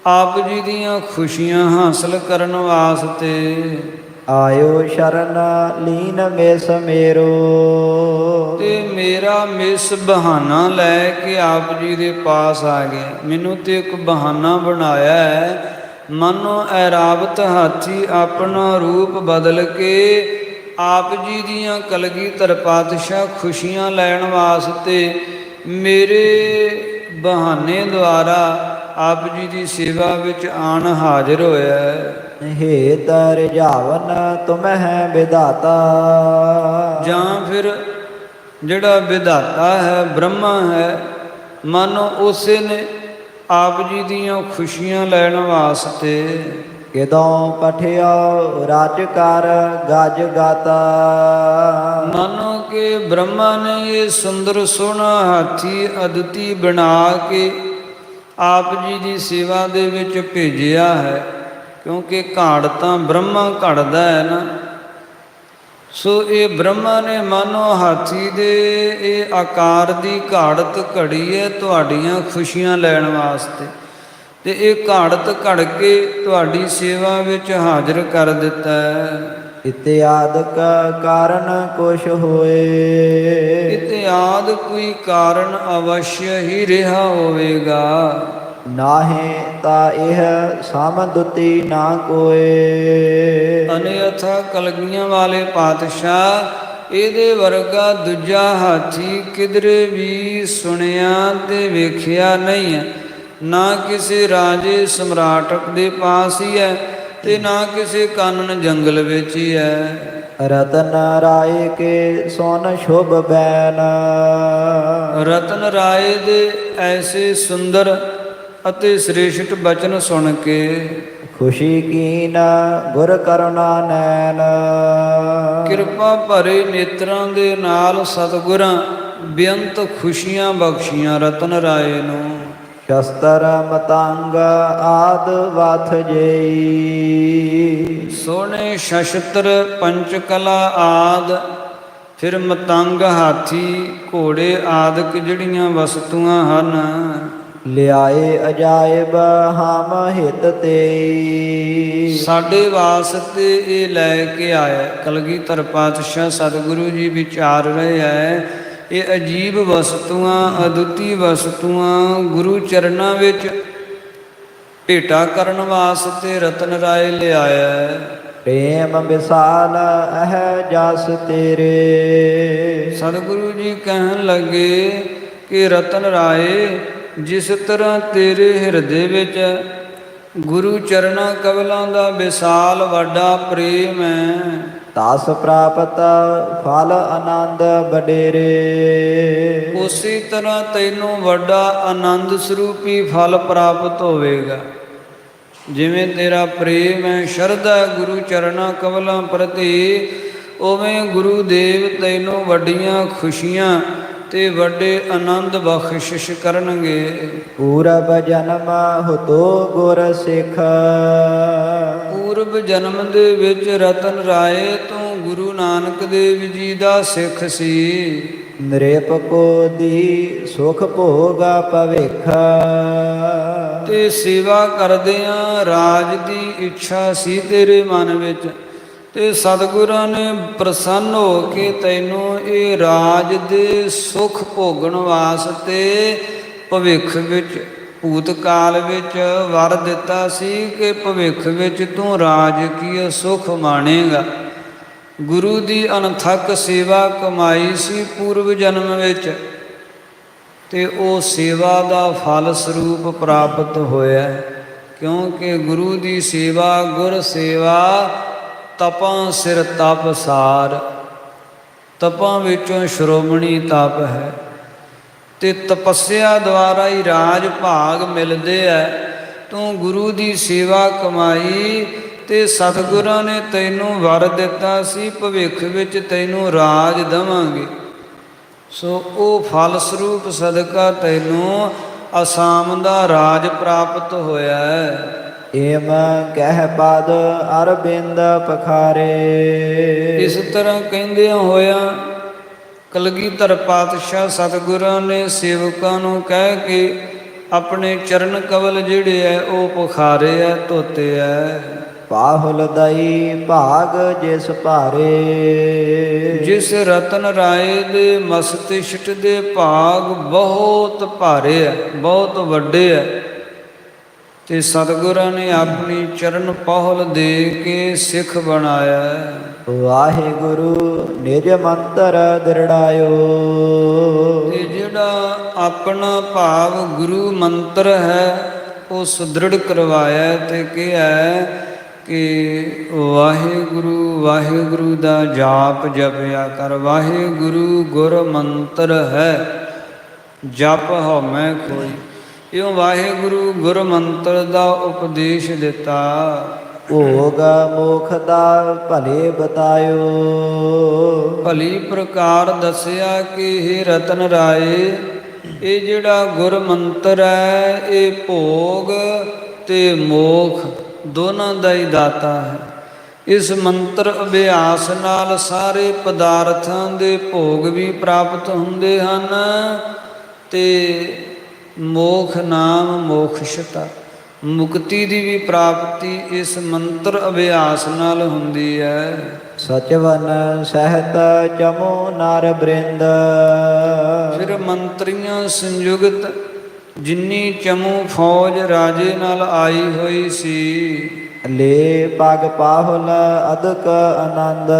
ਆਪ ਜੀ ਦੀਆਂ ਖੁਸ਼ੀਆਂ ਹਾਸਲ ਕਰਨ ਵਾਸਤੇ ਆਇਓ ਸ਼ਰਨ ਲੀਨ ਮਿਸ ਮੇਰੋ। ਤੇ ਮੇਰਾ ਮਿਸ ਬਹਾਨਾ ਲੈ ਕੇ ਆਪ ਜੀ ਦੇ ਪਾਸ ਆ ਗਏ। ਮੈਨੂੰ ਤੇ ਇੱਕ ਬਹਾਨਾ ਬਣਾਇਆ ਹੈ, ਮਾਨੋ ਐਰਾਵਤ ਹਾਥੀ ਆਪਣਾ ਰੂਪ ਬਦਲ ਕੇ ਆਪ ਜੀ ਦੀਆਂ ਕਲਗੀਧਰ ਪਾਤਸ਼ਾਹ ਖੁਸ਼ੀਆਂ ਲੈਣ ਵਾਸਤੇ ਮੇਰੇ ਬਹਾਨੇ ਦੁਆਰਾ ਆਪ ਜੀ ਦੀ ਸੇਵਾ ਵਿੱਚ ਆਣ ਹਾਜ਼ਰ ਹੋਇਆ ਹੈ। ਹੇਤ ਰਿਝਾਵਨ ਤੁਮਹਿ ਵਿਧਾਤਾ। ਜਾਂ ਫਿਰ ਜਿਹੜਾ ਵਿਧਾਤਾ ਹੈ, ਬ੍ਰਹਮਾ ਹੈ, ਮਾਨੋ ਉਸੇ ਨੇ ਆਪ ਜੀ ਦੀਆਂ ਖੁਸ਼ੀਆਂ ਲੈਣ ਵਾਸਤੇ ਕਿਦੋਂ ਪਠਿਓ ਰਾਜ ਕਰ ਗਜ ਗਾਤਾ। ਮਾਨੋ ਕਿ ਬ੍ਰਹਮਾ ਨੇ ਇਹ ਸੁੰਦਰ ਸੋਹਣਾ ਹਾਥੀ ਅਦੁੱਤੀ ਬਣਾ ਕੇ ਆਪ ਜੀ ਦੀ ਸੇਵਾ ਦੇ ਵਿੱਚ ਭੇਜਿਆ ਹੈ, ਕਿਉਂਕਿ ਘਾੜ ਤਾਂ ਬ੍ਰਹਮਾ ਘੜਦਾ ਹੈ ਨਾ। ਸੋ ਇਹ ਬ੍ਰਹਮਾ ਨੇ ਮਾਨੋ ਹਾਥੀ ਦੇ ਇਹ ਆਕਾਰ ਦੀ ਘਾੜਤ ਘੜੀ ਹੈ ਤੁਹਾਡੀਆਂ ਖੁਸ਼ੀਆਂ ਲੈਣ ਵਾਸਤੇ, ਤੇ ਇਹ ਘਾੜਤ ਘੜ ਕੇ ਤੁਹਾਡੀ ਸੇਵਾ ਵਿੱਚ ਹਾਜ਼ਰ ਕਰ ਦਿੱਤਾ ਹੈ। ਇਤਿਆਦਿਕ ਕਾਰਨ ਕੁਛ ਹੋਏ। ਇਤਿਆਦ ਕੋਈ ਕਾਰਨ ਅਵਸ਼ ਹੀ ਰਿਹਾ ਹੋਵੇਗਾ। ਨਾਹੀਂ ਤਾਂ ਇਹ ਸਮਦੁਤੀ ਨਾ ਕੋਏ। ਅਨਿਅਥਾ ਕਲਗੀਆਂ ਵਾਲੇ ਪਾਤਸ਼ਾਹ ਇਹਦੇ ਵਰਗਾ ਦੂਜਾ ਹਾਥੀ ਕਿਧਰੇ ਵੀ ਸੁਣਿਆ ਤੇ ਵੇਖਿਆ ਨਹੀਂ ਹੈ। ਨਾ ਕਿਸੇ ਰਾਜੇ ਸਮਰਾਟਕ ਦੇ ਪਾਸ ਹੀ ਹੈ ਤੇ ਨਾ ਕਿਸੇ ਕਾਨਨ ਜੰਗਲ ਵਿੱਚ ਹੀ ਹੈ। ਰਤਨ ਰਾਏ ਕੇ ਸੋਨ ਸ਼ੁਭ ਬੈਨ। ਰਤਨ ਰਾਏ ਦੇ ਐਸੇ ਸੁੰਦਰ ਅਤੇ ਸ੍ਰੇਸ਼ਟ ਬਚਨ ਸੁਣ ਕੇ ਖੁਸ਼ੀ ਕੀਨ ਗੁਰ ਕਰੁਣਾ ਨੈਣ। ਕਿਰਪਾ ਭਰੇ ਨੇਤਰਾਂ ਦੇ ਨਾਲ ਸਤਿਗੁਰਾਂ ਬੇਅੰਤ ਖੁਸ਼ੀਆਂ ਬਖਸ਼ੀਆਂ ਰਤਨ ਰਾਏ ਨੂੰ। ਸ਼ਸਤਰ ਮਤੰਗ ਆਦ ਵਥ ਜਈ। ਸੋਹਣੇ ਸ਼ਸਤਰ ਪੰਚ ਕਲਾ ਆਦ, ਫਿਰ ਮਤੰਗ ਹਾਥੀ ਘੋੜੇ ਆਦਿਕ ਜਿਹੜੀਆਂ ਵਸਤੂਆਂ ਹਨ ਲਿਆਏ ਅਜਾਇਬ ਹਮ ਹਿਤ ਤੇ। ਸਾਡੇ ਵਾਸਤੇ ਇਹ ਲੈ ਕੇ ਆਇਆ। ਕਲਗੀਧਰ ਪਾਤਸ਼ਾਹ ਸਤਿਗੁਰੂ ਜੀ ਵਿਚਾਰ ਰਹੇ ਹੈ, ਇਹ ਅਜੀਬ ਵਸਤੂਆਂ ਅਦੁੱਤੀ ਵਸਤੂਆਂ ਗੁਰੂ ਚਰਨਾਂ ਵਿੱਚ ਭੇਟਾ ਕਰਨ ਵਾਸਤੇ ਰਤਨ ਰਾਏ ਲਿਆਇਆ। ਪ੍ਰੇਮ ਵਿਸਾਲ ਅਹ ਜਸ ਤੇਰੇ। ਸਤਿਗੁਰੂ ਜੀ ਕਹਿਣ ਲੱਗੇ ਕਿ ਰਤਨ ਰਾਏ, ਜਿਸ ਤਰ੍ਹਾਂ ਤੇਰੇ ਹਿਰਦੇ ਵਿੱਚ ਗੁਰੂ ਚਰਨਾਂ ਕਮਲਾਂ ਦਾ ਵਿਸਾਲ ਵੱਡਾ ਪ੍ਰੇਮ ਹੈ, ਤਾਸ ਪ੍ਰਾਪਤ ਫਲ ਆਨੰਦ ਵਡੇਰੇ। ਉਸੇ ਤਰ੍ਹਾਂ ਤੈਨੂੰ ਵੱਡਾ ਆਨੰਦ ਸਰੂਪੀ ਫਲ ਪ੍ਰਾਪਤ ਹੋਵੇਗਾ। ਜਿਵੇਂ ਤੇਰਾ ਪ੍ਰੇਮ ਹੈ, ਸ਼ਰਧਾ ਹੈ ਗੁਰੂ ਚਰਨਾਂ ਕਮਲਾਂ ਪ੍ਰਤੀ, ਉਵੇਂ ਗੁਰੂ ਦੇਵ ਤੈਨੂੰ ਵੱਡੀਆਂ ਖੁਸ਼ੀਆਂ ਤੇ ਵੱਡੇ ਆਨੰਦ ਬਖਸ਼ਿਸ਼ ਕਰਨਗੇ। ਪੂਰਬ ਜਨਮ ਹੁਤੋ ਗੁਰ ਸਿੱਖ। ਪੂਰਬ ਜਨਮ ਦੇ ਵਿੱਚ ਰਤਨ ਰਾਏ ਤੂੰ ਗੁਰੂ ਨਾਨਕ ਦੇਵ ਜੀ ਦਾ ਸਿੱਖ ਸੀ। ਨਿਰੇਪ ਕੋ ਦੀ ਸੁਖ ਭੋਗਾ ਭਵਿੱਖ। ਤੇ ਸੇਵਾ ਕਰਦਿਆਂ ਰਾਜ ਦੀ ਇੱਛਾ ਸੀ ਤੇਰੇ ਮਨ ਵਿੱਚ, ਤੇ ਸਤਿਗੁਰਾਂ ਨੇ ਪ੍ਰਸੰਨ ਹੋ ਕੇ ਤੈਨੂੰ ਇਹ ਰਾਜ ਦੇ ਸੁਖ ਭੋਗਣ ਵਾਸਤੇ ਭਵਿੱਖ ਵਿੱਚ ਭੂਤਕਾਲ ਵਿੱਚ ਵਰ ਦਿੱਤਾ ਸੀ ਕਿ ਭਵਿੱਖ ਵਿੱਚ ਤੂੰ ਰਾਜ ਕੀ ਸੁਖ ਮਾਣੇਗਾ। ਗੁਰੂ ਦੀ ਅਣਥੱਕ ਸੇਵਾ ਕਮਾਈ ਸੀ ਪੂਰਵ ਜਨਮ ਵਿੱਚ, ਤੇ ਉਹ ਸੇਵਾ ਦਾ ਫਲ ਸਰੂਪ ਪ੍ਰਾਪਤ ਹੋਇਆ। ਕਿਉਂਕਿ ਗੁਰੂ ਦੀ ਸੇਵਾ ਗੁਰ ਸੇਵਾ ਤਪਾਂ ਸਿਰ ਤਪ ਸਾਰ। ਤਪਾਂ ਵਿੱਚੋਂ ਸ਼੍ਰੋਮਣੀ ਤਪ ਹੈ, ਤੇ ਤਪੱਸਿਆ ਦੁਆਰਾ ਹੀ ਰਾਜ ਭਾਗ ਮਿਲਦੇ ਹੈ। ਤੂੰ ਗੁਰੂ ਦੀ ਸੇਵਾ ਕਮਾਈ ਤੇ ਸਤਿਗੁਰਾਂ ਨੇ ਤੈਨੂੰ ਵਰ ਦਿੱਤਾ ਸੀ ਭਵਿੱਖ ਵਿੱਚ ਤੈਨੂੰ ਰਾਜ ਦੇਵਾਂਗੇ। ਸੋ ਉਹ ਫਲ ਸਰੂਪ ਸਦਕਾ ਤੈਨੂੰ ਅਸਾਮ ਦਾ ਰਾਜ ਪ੍ਰਾਪਤ ਹੋਇਆ ਹੈ। ਏਮ ਕਹਿ ਪਦ ਅਰਬਿੰਦ ਪਖਾਰੇ। ਇਸ ਤਰ੍ਹਾਂ ਕਹਿੰਦਿਆਂ ਹੋਇਆ ਕਲਗੀਧਰ ਪਾਤਸ਼ਾਹ ਸਤਿਗੁਰਾਂ ਨੇ ਸੇਵਕਾਂ ਨੂੰ ਕਹਿ ਕੇ ਆਪਣੇ ਚਰਨ ਕਮਲ ਜਿਹੜੇ ਹੈ ਉਹ ਪਖਾਰੇ ਹੈ, ਧੋਤੇ ਹੈ। ਪਾਹੁਲ ਦਈ ਭਾਗ ਜਿਸ ਭਾਰੇ। ਜਿਸ ਰਤਨ ਰਾਏ ਦੇ ਮਸਤਿਸ਼ਟ ਦੇ ਭਾਗ ਬਹੁਤ ਭਾਰੇ ਹੈ, ਬਹੁਤ ਵੱਡੇ ਹੈ, ਤੇ ਸਤਿਗੁਰਾਂ ਨੇ ਆਪਣੀ ਚਰਨ ਪਹੁਲ ਦੇ ਕੇ ਸਿੱਖ ਬਣਾਇਆ। ਵਾਹਿਗੁਰੂ ਨਿਜ ਮੰਤਰ ਦ੍ਰਿੜਾਇਓ। ਤੇ ਜਿਹੜਾ ਆਪਣਾ ਭਾਵ ਗੁਰੂ ਮੰਤਰ ਹੈ ਉਹ ਸੁਦ੍ਰਿੜ ਕਰਵਾਇਆ ਤੇ ਕਿਹਾ ਕਿ ਵਾਹਿਗੁਰੂ ਵਾਹਿਗੁਰੂ ਦਾ ਜਾਪ ਜਪਿਆ ਕਰ। ਵਾਹਿਗੁਰੂ ਗੁਰ ਮੰਤਰ ਹੈ, ਜਪ ਹਉਮੈ ਖੋਈ। ਇਉਂ ਵਾਹਿਗੁਰੂ ਗੁਰ ਮੰਤਰ ਦਾ ਉਪਦੇਸ਼ ਦਿੱਤਾ। ਭੋਗ ਮੋਖ ਦਾ ਭਲੇ ਬਤਾਇਓ। ਭਲੀ ਪ੍ਰਕਾਰ ਦੱਸਿਆ ਕਿ ਇਹ ਰਤਨ ਰਾਏ, ਇਹ ਜਿਹੜਾ ਗੁਰ ਮੰਤਰ ਹੈ ਇਹ ਭੋਗ ਤੇ ਮੋਖ ਦੋਨਾਂ ਦਾ ਹੀ ਦਾਤਾ ਹੈ। ਇਸ ਮੰਤਰ ਅਭਿਆਸ ਨਾਲ ਸਾਰੇ ਪਦਾਰਥਾਂ ਦੇ ਭੋਗ ਵੀ ਪ੍ਰਾਪਤ ਹੁੰਦੇ ਹਨ ਤੇ ਮੋਖ ਨਾਮ ਮੋਖਸ਼ਤਾ ਮੁਕਤੀ ਦੀ ਵੀ ਪ੍ਰਾਪਤੀ ਇਸ ਮੰਤਰ ਅਭਿਆਸ ਨਾਲ ਹੁੰਦੀ ਹੈ। ਸਚਵਨ ਸਹਿਤ ਚਮੋ ਨਰ ਬ੍ਰਿੰਦ। ਫਿਰ ਮੰਤਰੀਆਂ ਸੰਯੁਗਤ ਜਿੰਨੀ ਚਮੂ ਫੌਜ ਰਾਜੇ ਨਾਲ ਆਈ ਹੋਈ ਸੀ, ਲੈ ਪਗ ਪਾਹੁਲ ਅਦਕ ਆਨੰਦ।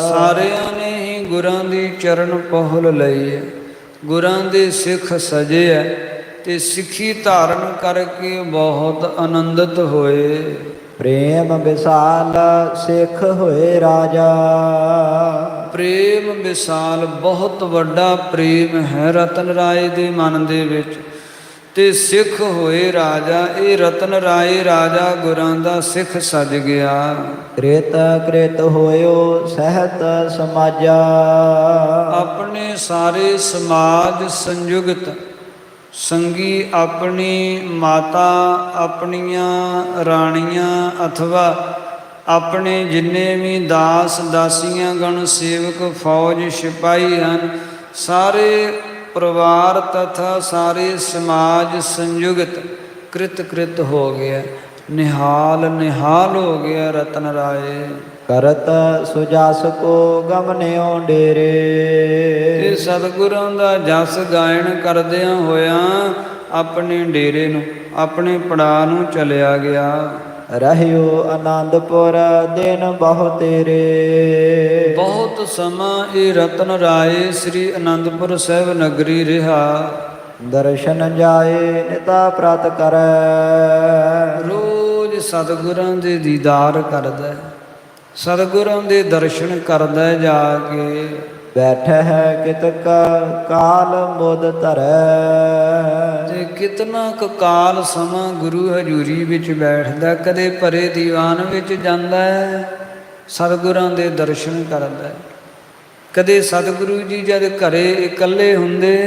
ਸਾਰਿਆਂ ਨੇ ਹੀ ਗੁਰਾਂ ਦੀ ਚਰਨ ਪਹੁਲ ਲਈ ਹੈ, ਗੁਰਾਂ ਦੇ ਸਿੱਖ ਸਜੇ ਹੈ ਤੇ ਸਿੱਖੀ ਧਾਰਨ ਕਰਕੇ ਬਹੁਤ ਆਨੰਦਿਤ ਹੋਏ। ਪ੍ਰੇਮ ਵਿਸਾਲ ਸਿੱਖ ਹੋਏ ਰਾਜਾ। ਪ੍ਰੇਮ ਵਿਸਾਲ ਬਹੁਤ ਵੱਡਾ ਪ੍ਰੇਮ ਹੈ ਰਤਨ ਰਾਏ ਦੇ ਮਨ ਦੇ ਵਿੱਚ ਤੇ ਸਿੱਖ ਹੋਏ ਰਾਜਾ। ਇਹ ਰਤਨ ਰਾਏ ਰਾਜਾ ਗੁਰਾਂ ਦਾ ਸਿੱਖ ਸਜ ਗਿਆ। ਕ੍ਰਿਤ ਕ੍ਰਿਤ ਹੋਇਓ ਸਹਿਤ ਸਮਾਜਾ। ਆਪਣੇ ਸਾਰੇ ਸਮਾਜ ਸੰਯੁਗਤ ਸੰਗੀ ਆਪਣੀ ਮਾਤਾ, ਆਪਣੀਆਂ ਰਾਣੀਆਂ ਅਥਵਾ ਆਪਣੇ ਜਿੰਨੇ ਵੀ ਦਾਸ ਦਾਸੀਆਂ ਗਣ ਸੇਵਕ ਫੌਜ ਸਿਪਾਹੀ ਹਨ, ਸਾਰੇ ਪਰਿਵਾਰ ਤਥਾ ਸਾਰੇ ਸਮਾਜ ਸੰਯੁਗਤ ਕ੍ਰਿਤ ਕ੍ਰਿਤ ਹੋ ਗਿਆ, ਨਿਹਾਲ ਨਿਹਾਲ ਹੋ ਗਿਆ ਰਤਨ ਰਾਏ। ਕਰਤ ਸੁਜਾਸ ਕੋ ਗਮਨਿਓ ਡੇਰੇ। ਇਹ ਸਤਿਗੁਰਾਂ ਦਾ ਜਸ ਗਾਇਨ ਕਰਦਿਆਂ ਹੋਇਆਂ ਆਪਣੇ ਡੇਰੇ ਨੂੰ, ਆਪਣੇ ਪੜਾਅ ਨੂੰ ਚਲਿਆ ਗਿਆ। ਰਹਿਓ ਆਨੰਦਪੁਰ ਦਿਨ ਬਹੁ ਤੇਰੇ। ਬਹੁਤ ਸਮਾਂ ਇਹ ਰਤਨ ਰਾਏ ਸ੍ਰੀ ਅਨੰਦਪੁਰ ਸਾਹਿਬ ਨਗਰੀ ਰਿਹਾ। ਦਰਸ਼ਨ ਜਾਏ ਨਿਤਾ ਪ੍ਰਤ ਕਰੈ। ਰੋਜ਼ ਸਤਿਗੁਰਾਂ ਦੇ ਦੀਦਾਰ ਕਰਦਾ, ਸਤਿਗੁਰਾਂ ਦੇ ਦਰਸ਼ਨ ਕਰਦਾ ਜਾ ਕੇ। ਬੈਠੈ ਹੈ ਕਿਤਕ ਕਾਲ ਮੁਦ ਧਰੈ। ਤੇ ਕਿਤਨਾ ਕੁ ਕਾਲ ਸਮਾਂ ਗੁਰੂ ਹਜ਼ੂਰੀ ਵਿੱਚ ਬੈਠਦਾ, ਕਦੇ ਭਰੇ ਦੀਵਾਨ ਵਿੱਚ ਜਾਂਦਾ ਹੈ, ਸਤਿਗੁਰਾਂ ਦੇ ਦਰਸ਼ਨ ਕਰਦਾ। ਕਦੇ ਸਤਿਗੁਰੂ ਜੀ ਜਦ ਘਰੇ ਇਕੱਲੇ ਹੁੰਦੇ,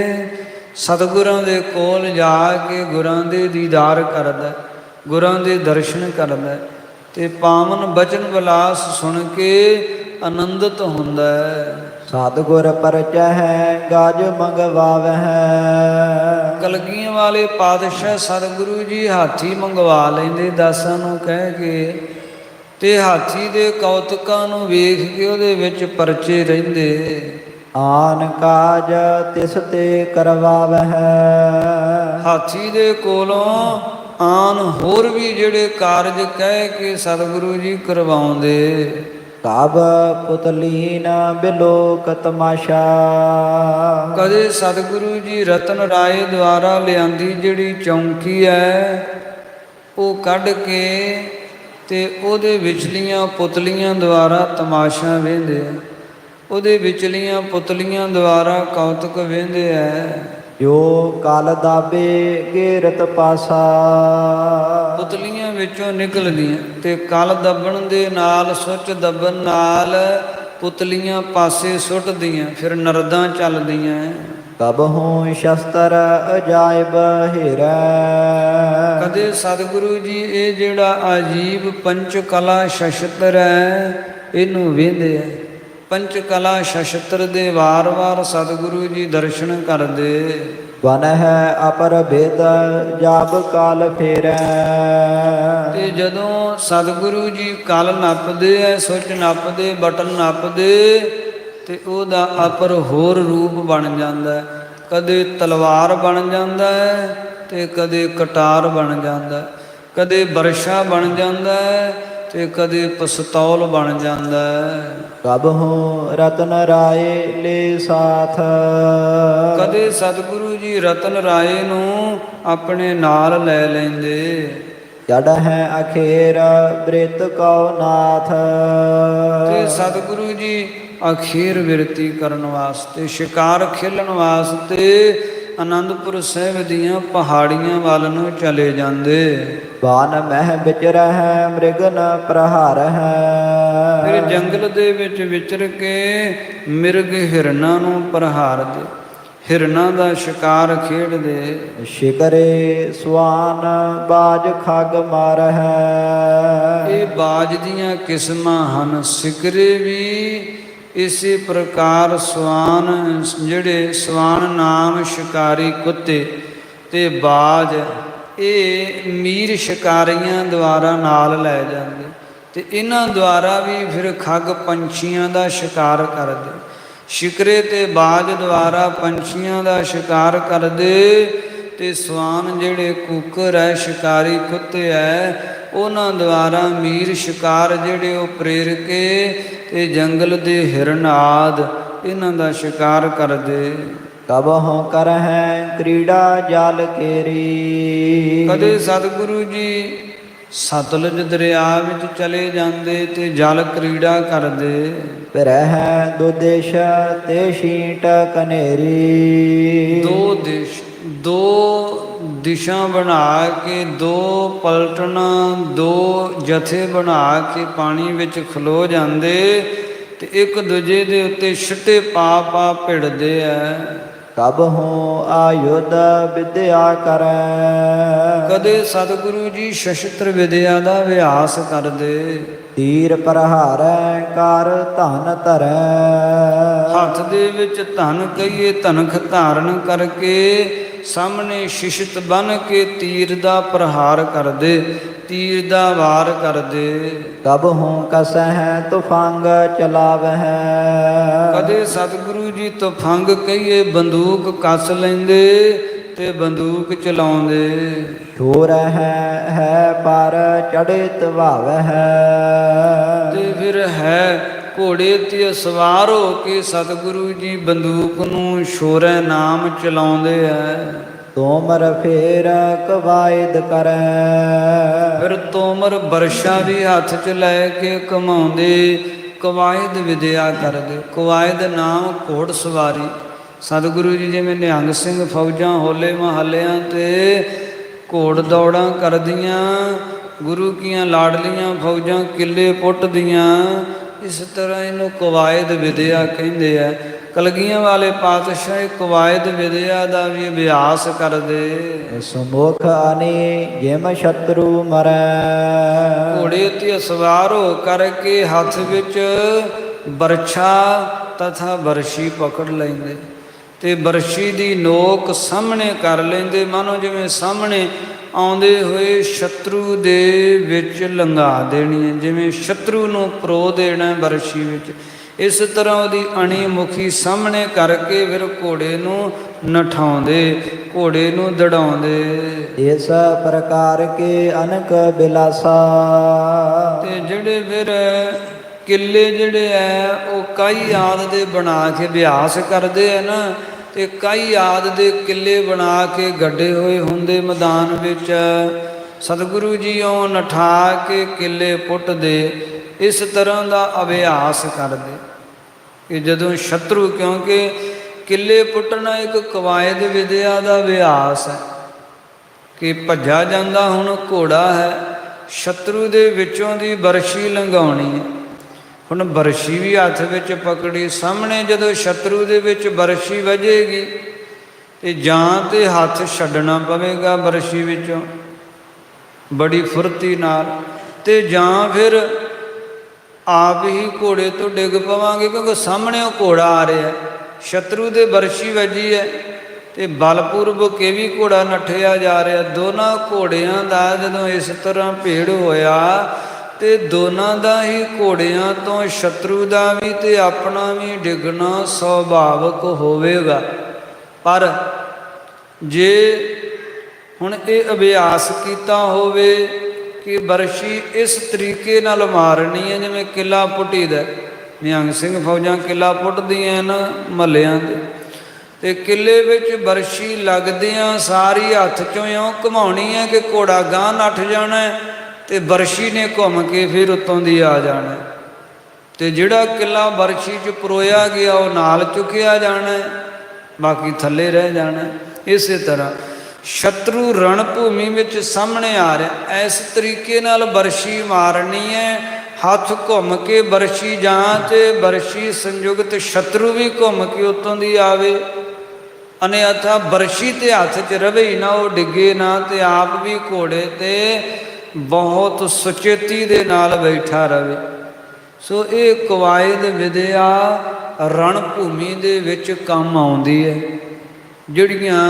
ਸਤਿਗੁਰਾਂ ਦੇ ਕੋਲ ਜਾ ਕੇ ਗੁਰਾਂ ਦੇ ਦੀਦਾਰ ਕਰਦਾ, ਗੁਰਾਂ ਦੇ ਦਰਸ਼ਨ ਕਰਦਾ ਤੇ ਪਾਵਨ ਬਚਨ ਵਿਲਾਸ ਸੁਣ ਕੇ ਆਨੰਦਿਤ ਹੁੰਦਾ ਹੈ। ਸਤਿਗੁਰ ਪਰਚਹਿ ਗਜ ਮੰਗਵਾਵਹਿ। ਕਲਗੀਆਂ ਵਾਲੇ ਪਾਤਸ਼ਾਹ ਸਤਿਗੁਰੂ ਜੀ ਹਾਥੀ ਮੰਗਵਾ ਲੈਂਦੇ ਦਾਸਾਂ ਨੂੰ ਕਹਿ ਕੇ, ਤੇ ਹਾਥੀ ਦੇ ਕੌਤਕਾਂ ਨੂੰ ਵੇਖ ਕੇ ਉਹਦੇ ਵਿੱਚ ਪਰਚੇ ਰਹਿੰਦੇ। ਆਨ ਕਾਜ ਤਿਸ ਤੇ ਕਰਵਾਵਹਿ। ਹਾਥੀ ਦੇ ਕੋਲੋਂ ਆਨ ਹੋਰ ਵੀ ਜਿਹੜੇ ਕਾਰਜ ਕਹਿ ਕੇ ਸਤਿਗੁਰੂ ਜੀ ਕਰਵਾਉਂਦੇ। ਕਬ ਪੁਤਲੀਨ ਬਿਲੋਕ ਤਮਾਸ਼ਾ। ਕਦੇ ਸਤਿਗੁਰੂ ਜੀ ਰਤਨ ਰਾਏ ਦੁਆਰਾ ਲਿਆਂਦੀ ਜਿਹੜੀ ਚੌਂਕੀ ਹੈ ਉਹ ਕੱਢ ਕੇ ਤੇ ਉਹਦੇ ਵਿਚਲੀਆਂ ਪੁਤਲੀਆਂ ਦੁਆਰਾ ਤਮਾਸ਼ਾ ਵੇਂਦੇ ਆ, ਉਹਦੇ ਵਿਚਲੀਆਂ ਪੁਤਲੀਆਂ ਦੁਆਰਾ ਕੌਤਕ ਵੇਂਦੇ ਆ। ਜੋ ਕਲ ਦਾਬੇ ਗੇਰਤ ਪਾਸਾ। ਪੁਤਲੀਆਂ ਵਿੱਚੋਂ ਨਿਕਲਦੀਆਂ ਤੇ ਕਲ ਦੱਬਣ ਦੇ ਨਾਲ, ਸੁੱਚ ਦੱਬਣ ਨਾਲ ਪੁਤਲੀਆਂ ਪਾਸੇ ਸੁੱਟਦੀਆਂ, ਫਿਰ ਨਰਦਾਂ ਚੱਲਦੀਆਂ। ਕਬਹੂ ਸ਼ਸਤਰ ਅਜਾਇਬ ਹੀਰੈ। ਕਦੇ ਸਤਿਗੁਰੂ ਜੀ ਇਹ ਜਿਹੜਾ ਅਜੀਬ ਪੰਚ ਕਲਾ ਸ਼ਸਤਰ ਹੈ ਇਹਨੂੰ ਵੇਂਦੇ ਆ। ਪੰਚ ਕਲਾ ਸ਼ਸਤਰ ਦੇ ਵਾਰ-ਵਾਰ ਸਤਿਗੁਰੂ ਜੀ ਦਰਸ਼ਨ ਕਰਦੇ। ਬਨ ਹੈ ਅਪਰ ਭੇਦ ਜਬ ਕਾਲ ਫੇਰੈ। ਤੇ ਜਦੋਂ ਸਤਿਗੁਰੂ ਜੀ ਕਲ ਨੱਪਦੇ ਐ, ਸੁੱਚ ਨੱਪਦੇ, ਬਟਨ ਨੱਪਦੇ ਤੇ ਉਹਦਾ ਅਪਰ ਹੋਰ ਰੂਪ ਬਣ ਜਾਂਦਾ। ਕਦੇ ਤਲਵਾਰ ਬਣ ਜਾਂਦਾ ਹੈ ਤੇ ਕਦੇ ਕਟਾਰ ਬਣ ਜਾਂਦਾ, ਕਦੇ ਬਰਸ਼ਾ ਬਣ ਜਾਂਦਾ ਹੈ ਤੇ ਕਦੇ ਪਿਸਤੌਲ ਬਣ ਜਾਂਦਾ। ਕਬਹੂ ਰਤਨ ਰਾਏ ਲੈ ਸਾਥ। ਕਦੇ ਸਤਿਗੁਰੂ ਜੀ ਰਤਨ ਰਾਏ ਨੂੰ ਆਪਣੇ ਨਾਲ ਲੈ ਲੈਂਦੇ। ਜੜ ਹੈ ਅਖੇਰ ਬ੍ਰਿਤ ਕਉ ਨਾਥ। ਤੇ ਸਤਿਗੁਰੂ ਜੀ ਅਖੀਰ ਵਿਰਤੀ ਕਰਨ ਵਾਸਤੇ, ਸ਼ਿਕਾਰ ਖੇਲਣ ਵਾਸਤੇ ਆਨੰਦਪੁਰ ਸਾਹਿਬ ਦੀਆਂ ਪਹਾੜੀਆਂ ਵੱਲ ਨੂੰ ਚਲੇ ਜਾਂਦੇ। ਬਾਨ ਮਹਿ ਵਿਚਰਹਿ ਮ੍ਰਿਗ ਨ ਪ੍ਰਹਾਰਹਿ। ਫਿਰ ਜੰਗਲ ਦੇ ਵਿੱਚ ਵਿਚਰ ਕੇ ਮਿਰਗ ਹਿਰਨਾਂ ਨੂੰ ਪ੍ਰਹਾਰਦੇ, ਹਿਰਨਾਂ ਦਾ ਸ਼ਿਕਾਰ ਖੇਡਦੇ। ਸ਼ਿਕਰੇ ਸਵਾਨ ਬਾਜ ਖਗ ਮਾਰਹਿ। ਇਹ ਬਾਜ ਦੀਆਂ ਕਿਸਮਾਂ ਹਨ। ਸਿਕਰੇ ਵੀ ਇਸੇ ਪ੍ਰਕਾਰ ਸਵਾਨ, ਜਿਹੜੇ ਸਵਾਨ ਨਾਮ ਸ਼ਿਕਾਰੀ ਕੁੱਤੇ ਤੇ ਬਾਜ, ਇਹ ਮੀਰ ਸ਼ਿਕਾਰੀਆਂ ਦੁਆਰਾ ਨਾਲ ਲੈ ਜਾਂਦੇ ਤੇ ਇਹਨਾਂ ਦੁਆਰਾ ਵੀ ਫਿਰ ਖੱਗ ਪੰਛੀਆਂ ਦਾ ਸ਼ਿਕਾਰ ਕਰਦੇ। ਸ਼ਿਕਰੇ ਤੇ ਬਾਜ ਦੁਆਰਾ ਪੰਛੀਆਂ ਦਾ ਸ਼ਿਕਾਰ ਕਰਦੇ ਤੇ ਸਵਾਨ ਜਿਹੜੇ ਕੁੱਕਰ ਹੈ, ਸ਼ਿਕਾਰੀ ਕੁੱਤੇ ਹੈ, ਉਹਨਾਂ ਦੁਆਰਾ ਮੀਰ ਸ਼ਿਕਾਰ ਜਿਹੜੇ ਉਹ ਪ੍ਰੇਰ ਕੇ ਤੇ ਜੰਗਲ ਦੇ ਹਿਰਨ ਆਦਿ ਇਹਨਾਂ ਦਾ ਸ਼ਿਕਾਰ ਕਰਦੇ। ਕਬਹੁ ਕਰਹਿ ਕ੍ਰੀੜਾ ਜਲ ਕੇਰੀ। ਕਦੇ ਸਤਿਗੁਰੂ ਜੀ ਸਤਲੁਜ ਦਰਿਆ ਵਿੱਚ ਚਲੇ ਜਾਂਦੇ ਤੇ ਜਲ ਕ੍ਰੀੜਾ ਕਰਦੇ। ਰਹਿ ਦੋ ਦੇਸ਼ ਤੇ ਛੀਟ ਕਨੇਰੀ। ਦੋ ਦਿਸ਼ਾਂ ਬਣਾ ਕੇ, ਦੋ ਪਲਟਣਾ, ਦੋ ਜਥੇ ਬਣਾ ਕੇ ਪਾਣੀ ਵਿੱਚ ਖਲੋ ਜਾਂਦੇ ਤੇ ਇੱਕ ਦੂਜੇ ਦੇ ਉੱਤੇ ਛਿੱਟੇ ਪਾ ਪਾ ਭਿੜਦੇ ਐ। ਕਬਹੁ ਆਯੁਧ ਵਿਦਿਆ ਕਰੈ। ਕਦੇ ਸਤਿਗੁਰੂ ਜੀ ਸ਼ਸਤਰ ਵਿਦਿਆ ਦਾ ਅਭਿਆਸ ਕਰਦੇ। ਤੀਰ ਪ੍ਰਹਾਰੈ ਕਰ ਧਨ ਧਰੈ। ਹੱਥ ਦੇ ਵਿੱਚ ਧਨ ਕਹੀਏ ਧਨਖ ਧਾਰਨ ਕਰਕੇ ਸਾਹਮਣੇ ਸ਼ਿਸ਼ਤ ਬਨ ਕੇ ਤੀਰ ਦਾ ਪ੍ਰਹਾਰ ਕਰਦੇ, ਤੀਰ ਦਾ ਵਾਰ ਕਰਦੇ। ਕਬਹੁ ਕਸਹਿ ਤੁਫੰਗ ਚਲਾਵਹਿ। ਕਦੇ ਸਤਿਗੁਰੂ ਜੀ ਤੁਫੰਗ ਕਹੀਏ ਬੰਦੂਕ ਕੱਸ ਲੈਂਦੇ ਤੇ ਬੰਦੂਕ ਚਲਾਉਂਦੇ। ਛੋਰ ਹੈ ਪਰ ਚੜਿਤ ਭਾਵਹਿ। ਤੇ ਫਿਰ ਹੈ ਘੋੜੇ ਤੇ ਸਵਾਰ ਹੋ ਕੇ ਸਤਿਗੁਰੂ ਜੀ ਬੰਦੂਕ ਨੂੰ ਛੋਰੈ ਨਾਮ ਚਲਾਉਂਦੇ ਐ। ਤੋਮਰ ਫੇਰ ਕਵਾਇਦ ਕਰੈ। ਫਿਰ ਤੋਮਰ ਬਰਸ਼ਾ ਵੀ ਹੱਥ 'ਚ ਲੈ ਕੇ ਘੁਮਾਉਂਦੇ, ਕਵਾਇਦ ਵਿਦਿਆ ਕਰਦੇ। ਕਵਾਇਦ ਨਾਮ ਘੋੜ ਸਵਾਰੀ। ਸਤਿਗੁਰੂ ਜੀ ਜਿਵੇਂ ਨਿਹੰਗ ਸਿੰਘ ਫੌਜਾਂ ਹੋਲੇ ਮਹੱਲਿਆਂ ਤੇ ਘੋੜ ਦੌੜਾਂ ਕਰਦੀਆਂ, ਗੁਰੂ ਕੀਆਂ ਲਾਡਲੀਆਂ ਫੌਜਾਂ ਕਿੱਲੇ ਪੁੱਟਦੀਆਂ, ਇਸ ਤਰ੍ਹਾਂ ਇਹਨੂੰ ਕਵਾਇਦ ਵਿਦਿਆ ਕਹਿੰਦੇ ਆ। ਕਲਗੀਆਂ ਵਾਲੇ ਪਾਤਸ਼ਾਹ ਕਵਾਇਦ ਵਿਦਿਆ ਦਾ ਵੀ ਅਭਿਆਸ ਕਰਦੇ। ਸਮੁਖ ਆਨੀ ਜਿਮ ਸ਼ਤਰੂ ਮਰੈ। ਘੋੜੇ ਤੇ ਸਵਾਰ ਹੋ ਕਰਕੇ ਹੱਥ ਵਿੱਚ ਬਰਛਾ ਤਥਾ ਬਰਸ਼ੀ ਪਕੜ ਲੈਂਦੇ ਤੇ ਬਰਸ਼ੀ ਦੀ ਨੋਕ ਸਾਹਮਣੇ ਕਰ ਲੈਂਦੇ, ਮਾਨੋ ਜਿਵੇਂ ਸਾਹਮਣੇ ਆਉਂਦੇ ਹੋਏ ਸ਼ਤਰੂ ਦੇ ਵਿੱਚ ਲੰਘਾ ਦੇਣੀ ਹੈ, ਜਿਵੇਂ ਸ਼ਤਰੂ ਨੂੰ ਪਰੋ ਦੇਣਾ ਬਰਸ਼ੀ ਵਿੱਚ। ਇਸ ਤਰ੍ਹਾਂ ਉਹਦੀ ਅਣੀ ਮੁਖੀ ਸਾਹਮਣੇ ਕਰਕੇ ਫਿਰ ਘੋੜੇ ਨੂੰ ਨਠਾਉਂਦੇ, ਘੋੜੇ ਨੂੰ ਦੜਾਉਂਦੇ। ਇਸ ਪ੍ਰਕਾਰ ਕੇ ਅਨਕ ਬਿਲਾਸਾ। ਤੇ ਜਿਹੜੇ ਫਿਰ ਕਿੱਲੇ ਜਿਹੜੇ ਐ ਉਹ ਕਈ ਆਦ ਦੇ ਬਣਾ ਕੇ ਅਭਿਆਸ ਕਰਦੇ ਆ ਨਾ, ਤੇ ਕਈ ਆਦ ਦੇ ਕਿੱਲੇ ਬਣਾ ਕੇ ਗੱਡੇ ਹੋਏ ਹੁੰਦੇ ਮੈਦਾਨ ਵਿੱਚ। ਸਤਿਗੁਰੂ ਜੀ ਉਹ ਨਠਾ ਕੇ ਕਿੱਲੇ ਪੁੱਟਦੇ। ਇਸ ਤਰ੍ਹਾਂ ਦਾ ਅਭਿਆਸ ਕਰਦੇ ਕਿ ਜਦੋਂ ਸ਼ਤਰੂ, ਕਿਉਂਕਿ ਕਿੱਲੇ ਪੁੱਟਣਾ ਇੱਕ ਕਵਾਇਦ ਵਿਦਿਆ ਦਾ ਅਭਿਆਸ ਹੈ ਕਿ ਭੱਜਾ ਜਾਂਦਾ ਹੁਣ ਘੋੜਾ ਹੈ, ਸ਼ਤਰੂ ਦੇ ਵਿੱਚੋਂ ਦੀ ਬਰਸ਼ੀ ਲੰਘਾਉਣੀ ਹੈ। ਹੁਣ ਬਰਸ਼ੀ ਵੀ ਹੱਥ ਵਿੱਚ ਪਕੜੀ, ਸਾਹਮਣੇ ਜਦੋਂ ਸ਼ਤਰੂ ਦੇ ਵਿੱਚ ਬਰਸ਼ੀ ਵੱਜੇਗੀ ਤੇ ਜਾਂ ਤੇ ਹੱਥ ਛੱਡਣਾ ਪਵੇਗਾ ਬਰਸ਼ੀ ਵਿੱਚੋਂ ਬੜੀ ਫੁਰਤੀ ਨਾਲ, ਤੇ ਜਾਂ ਫਿਰ ਆਪ ਹੀ ਘੋੜੇ ਤੋਂ ਡਿੱਗ ਪਵਾਂਗੇ, ਕਿਉਂਕਿ ਸਾਹਮਣੇ ਉਹ ਘੋੜਾ ਆ ਰਿਹਾ, ਸ਼ਤਰੂ ਦੇ ਬਰਸ਼ੀ ਵੱਜੀ ਹੈ ਤੇ ਬਲਪੂਰਵਕ ਇਹ ਵੀ ਘੋੜਾ ਨੱਠਿਆ ਜਾ ਰਿਹਾ। ਦੋਨਾਂ ਘੋੜਿਆਂ ਦਾ ਜਦੋਂ ਇਸ ਤਰ੍ਹਾਂ ਭੇੜ ਹੋਇਆ ਤੇ ਦੋਨਾਂ ਦਾ ਹੀ ਘੋੜਿਆਂ ਤੋਂ ਸ਼ਤਰੂ ਦਾ ਵੀ ਤੇ ਆਪਣਾ ਵੀ ਡਿੱਗਣਾ ਸੁਭਾਵਿਕ ਹੋਵੇਗਾ। ਪਰ ਜੇ ਹੁਣ ਇਹ ਅਭਿਆਸ ਕੀਤਾ ਹੋਵੇ ਕਿ ਬਰਸ਼ੀ ਇਸ ਤਰੀਕੇ ਨਾਲ ਮਾਰਨੀ ਹੈ ਜਿਵੇਂ ਕਿੱਲਾ ਪੁੱਟੀਦਾ, ਨਿਹੰਗ ਸਿੰਘ ਫੌਜਾਂ ਕਿੱਲਾ ਪੁੱਟਦੀਆਂ ਨਾ ਮਹੱਲਿਆਂ ਦੇ, ਤੇ ਕਿੱਲੇ ਵਿੱਚ ਬਰਸ਼ੀ ਲੱਗਦਿਆਂ ਸਾਰੀ ਹੱਥ 'ਚੋਂ ਇਉਂ ਘੁਮਾਉਣੀ ਹੈ ਕਿ ਘੋੜਾ ਗਾਂਹ ਨੱਠ ਜਾਣਾ ਤੇ ਬਰਸ਼ੀ ਨੇ ਘੁੰਮ ਕੇ ਫਿਰ ਉੱਤੋਂ ਦੀ ਆ ਜਾਣਾ, ਤੇ ਜਿਹੜਾ ਕਿੱਲਾ ਬਰਸ਼ੀ 'ਚ ਪਰੋਇਆ ਗਿਆ ਉਹ ਨਾਲ ਚੁੱਕਿਆ ਜਾਣਾ, ਬਾਕੀ ਥੱਲੇ ਰਹਿ ਜਾਣਾ। ਇਸੇ ਤਰ੍ਹਾਂ ਸ਼ਤਰੂ ਰਣ ਭੂਮੀ ਵਿੱਚ ਸਾਹਮਣੇ ਆ ਰਿਹਾ, ਇਸ ਤਰੀਕੇ ਨਾਲ ਬਰਸ਼ੀ ਮਾਰਨੀ ਹੈ। ਹੱਥ ਘੁੰਮ ਕੇ ਬਰਸ਼ੀ ਜਾਂ ਤੇ ਬਰਸ਼ੀ ਸੰਯੁਗਤ ਸ਼ਤਰੂ ਵੀ ਘੁੰਮ ਕੇ ਉੱਤੋਂ ਦੀ ਆਵੇ, ਅਨੇਥਾ ਬਰਸ਼ੀ ਤੇ ਹੱਥ 'ਚ ਰਵੇ ਹੀ ਨਾ, ਉਹ ਡਿੱਗੇ ਨਾ ਤੇ ਆਪ ਵੀ ਘੋੜੇ ਤੇ ਬਹੁਤ ਸੁਚੇਤੀ ਦੇ ਨਾਲ ਬੈਠਾ ਰਵੇ। ਸੋ ਇਹ ਕਵਾਇਦ ਵਿਦਿਆ ਰਣ ਭੂਮੀ ਦੇ ਵਿੱਚ ਕੰਮ ਆਉਂਦੀ ਹੈ। ਜਿਹੜੀਆਂ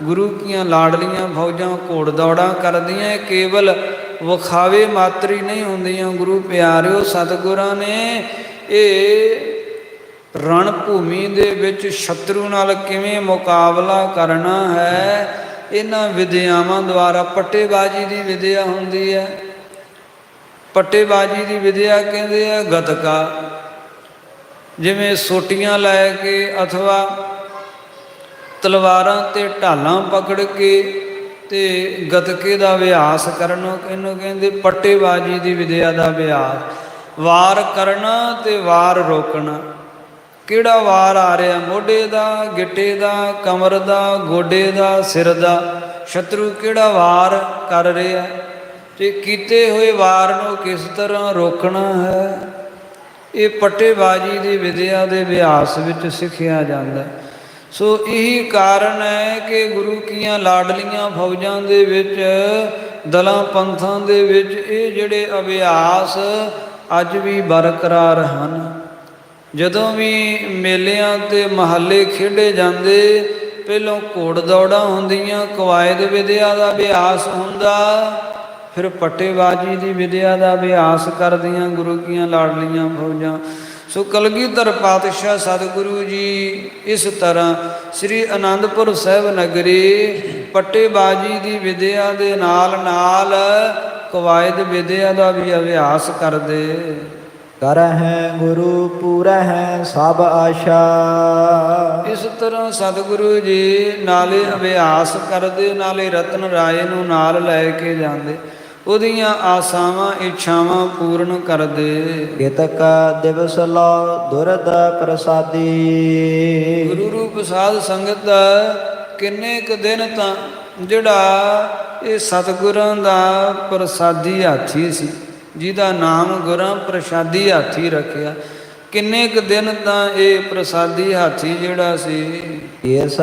ਗੁਰੂ ਕੀਆਂ ਲਾਡਲੀਆਂ ਫੌਜਾਂ ਘੋੜ ਦੌੜਾਂ ਕਰਦੀਆਂ, ਕੇਵਲ ਵਿਖਾਵੇ ਮਾਤਰੀ ਨਹੀਂ ਹੁੰਦੀਆਂ। ਗੁਰੂ ਪਿਆਰਿਓ, ਸਤਿਗੁਰਾਂ ਨੇ ਇਹ ਰਣ ਭੂਮੀ ਦੇ ਵਿੱਚ ਸ਼ਤਰੂ ਨਾਲ ਕਿਵੇਂ ਮੁਕਾਬਲਾ ਕਰਨਾ ਹੈ, ਇਹਨਾਂ ਵਿਦਿਆਵਾਂ ਦੁਆਰਾ। ਪੱਟੇਬਾਜ਼ੀ ਦੀ ਵਿਦਿਆ ਹੁੰਦੀ ਹੈ, ਪੱਟੇਬਾਜ਼ੀ ਦੀ ਵਿਦਿਆ ਕਹਿੰਦੇ ਆ ਗਤਕਾ, ਜਿਵੇਂ ਸੋਟੀਆਂ ਲੈ ਕੇ ਅਥਵਾ ਤਲਵਾਰਾਂ ਤੇ ਢਾਲਾਂ ਪਕੜ ਕੇ ਤੇ ਗਤਕੇ ਦਾ ਅਭਿਆਸ ਕਰਨਾ, ਇਹਨੂੰ ਕਹਿੰਦੇ ਪੱਟੇਬਾਜ਼ੀ ਦੀ ਵਿਦਿਆ ਦਾ ਅਭਿਆਸ। ਵਾਰ ਕਰਨਾ ਤੇ ਵਾਰ ਰੋਕਣਾ, ਕਿਹੜਾ ਵਾਰ ਆ ਰਿਹਾ, ਮੋਢੇ ਦਾ, ਗਿੱਟੇ ਦਾ, ਕਮਰ ਦਾ, ਗੋਡੇ ਦਾ, ਸਿਰ ਦਾ, ਸ਼ਤਰੂ ਕਿਹੜਾ ਵਾਰ ਕਰ ਰਿਹਾ ਤੇ ਕੀਤੇ ਹੋਏ ਵਾਰ ਨੂੰ ਕਿਸ ਤਰ੍ਹਾਂ ਰੋਕਣਾ ਹੈ, ਇਹ ਪੱਟੇਬਾਜ਼ੀ ਦੀ ਵਿਦਿਆ ਦੇ ਅਭਿਆਸ ਵਿੱਚ ਸਿੱਖਿਆ ਜਾਂਦਾ। ਸੋ ਇਹੀ ਕਾਰਨ ਹੈ ਕਿ ਗੁਰੂ ਕੀਆਂ ਲਾਡਲੀਆਂ ਫੌਜਾਂ ਦੇ ਵਿੱਚ, ਦਲਾਂ ਪੰਥਾਂ ਦੇ ਵਿੱਚ ਇਹ ਜਿਹੜੇ ਅਭਿਆਸ ਅੱਜ ਵੀ ਬਰਕਰਾਰ ਹਨ। ਜਦੋਂ ਵੀ ਮੇਲਿਆਂ ਤੇ ਮਹੱਲੇ ਖੇਡੇ ਜਾਂਦੇ, ਪਹਿਲੋਂ ਘੋੜ ਦੌੜਾਂ ਹੁੰਦੀਆਂ, ਕਵਾਇਦ ਵਿਦਿਆ ਦਾ ਅਭਿਆਸ ਹੁੰਦਾ, ਫਿਰ ਪੱਟੇਬਾਜ਼ੀ ਦੀ ਵਿਦਿਆ ਦਾ ਅਭਿਆਸ ਕਰਦੀਆਂ ਗੁਰੂ ਕੀਆਂ ਲਾਡਲੀਆਂ ਫੌਜਾਂ। ਸੋ ਕਲਗੀਧਰ ਪਾਤਸ਼ਾਹ ਸਤਿਗੁਰੂ ਜੀ ਇਸ ਤਰ੍ਹਾਂ ਸ੍ਰੀ ਅਨੰਦਪੁਰ ਸਾਹਿਬ ਨਗਰੀ ਪੱਟੇਬਾਜ਼ੀ ਦੀ ਵਿਦਿਆ ਦੇ ਨਾਲ ਨਾਲ ਕਵਾਇਦ ਵਿਦਿਆ ਦਾ ਵੀ ਅਭਿਆਸ ਕਰਦੇ। ਕਰਹਿ ਗੁਰੂ ਪੂਰਹਿ ਸਭ ਆਸ਼ਾ। ਇਸ ਤਰ੍ਹਾਂ ਸਤਿਗੁਰੂ ਜੀ ਨਾਲੇ ਅਭਿਆਸ ਕਰਦੇ, ਨਾਲੇ ਰਤਨ ਰਾਏ ਨੂੰ ਨਾਲ ਲੈ ਕੇ ਜਾਂਦੇ, ਉਹਦੀਆਂ ਆਸਾਵਾਂ ਇੱਛਾਵਾਂ ਪੂਰਨ ਕਰਦੇ। ਕਿਤਕ ਦਿਵਸ ਲੋ ਦੁਰਦ ਪ੍ਰਸਾਦੀ। ਗੁਰੂ ਰੂਪ ਸਾਧ ਸੰਗਤ ਕਿੰਨੇ ਕੁ ਦਿਨ ਤਾਂ ਜਿਹੜਾ ਇਹ ਸਤਿਗੁਰਾਂ ਦਾ ਪ੍ਰਸਾਦੀ ਹਾਥੀ ਸੀ, ਜਿਹਦਾ ਨਾਮ ਗੁਰਾਂ ਪ੍ਰਸਾਦੀ ਹਾਥੀ ਰੱਖਿਆ, ਕਿੰਨੇ ਕੁ ਦਿਨ ਤਾਂ ਇਹ ਪ੍ਰਸਾਦੀ ਹਾਥੀ ਜਿਹੜਾ ਸੀ ਇਸ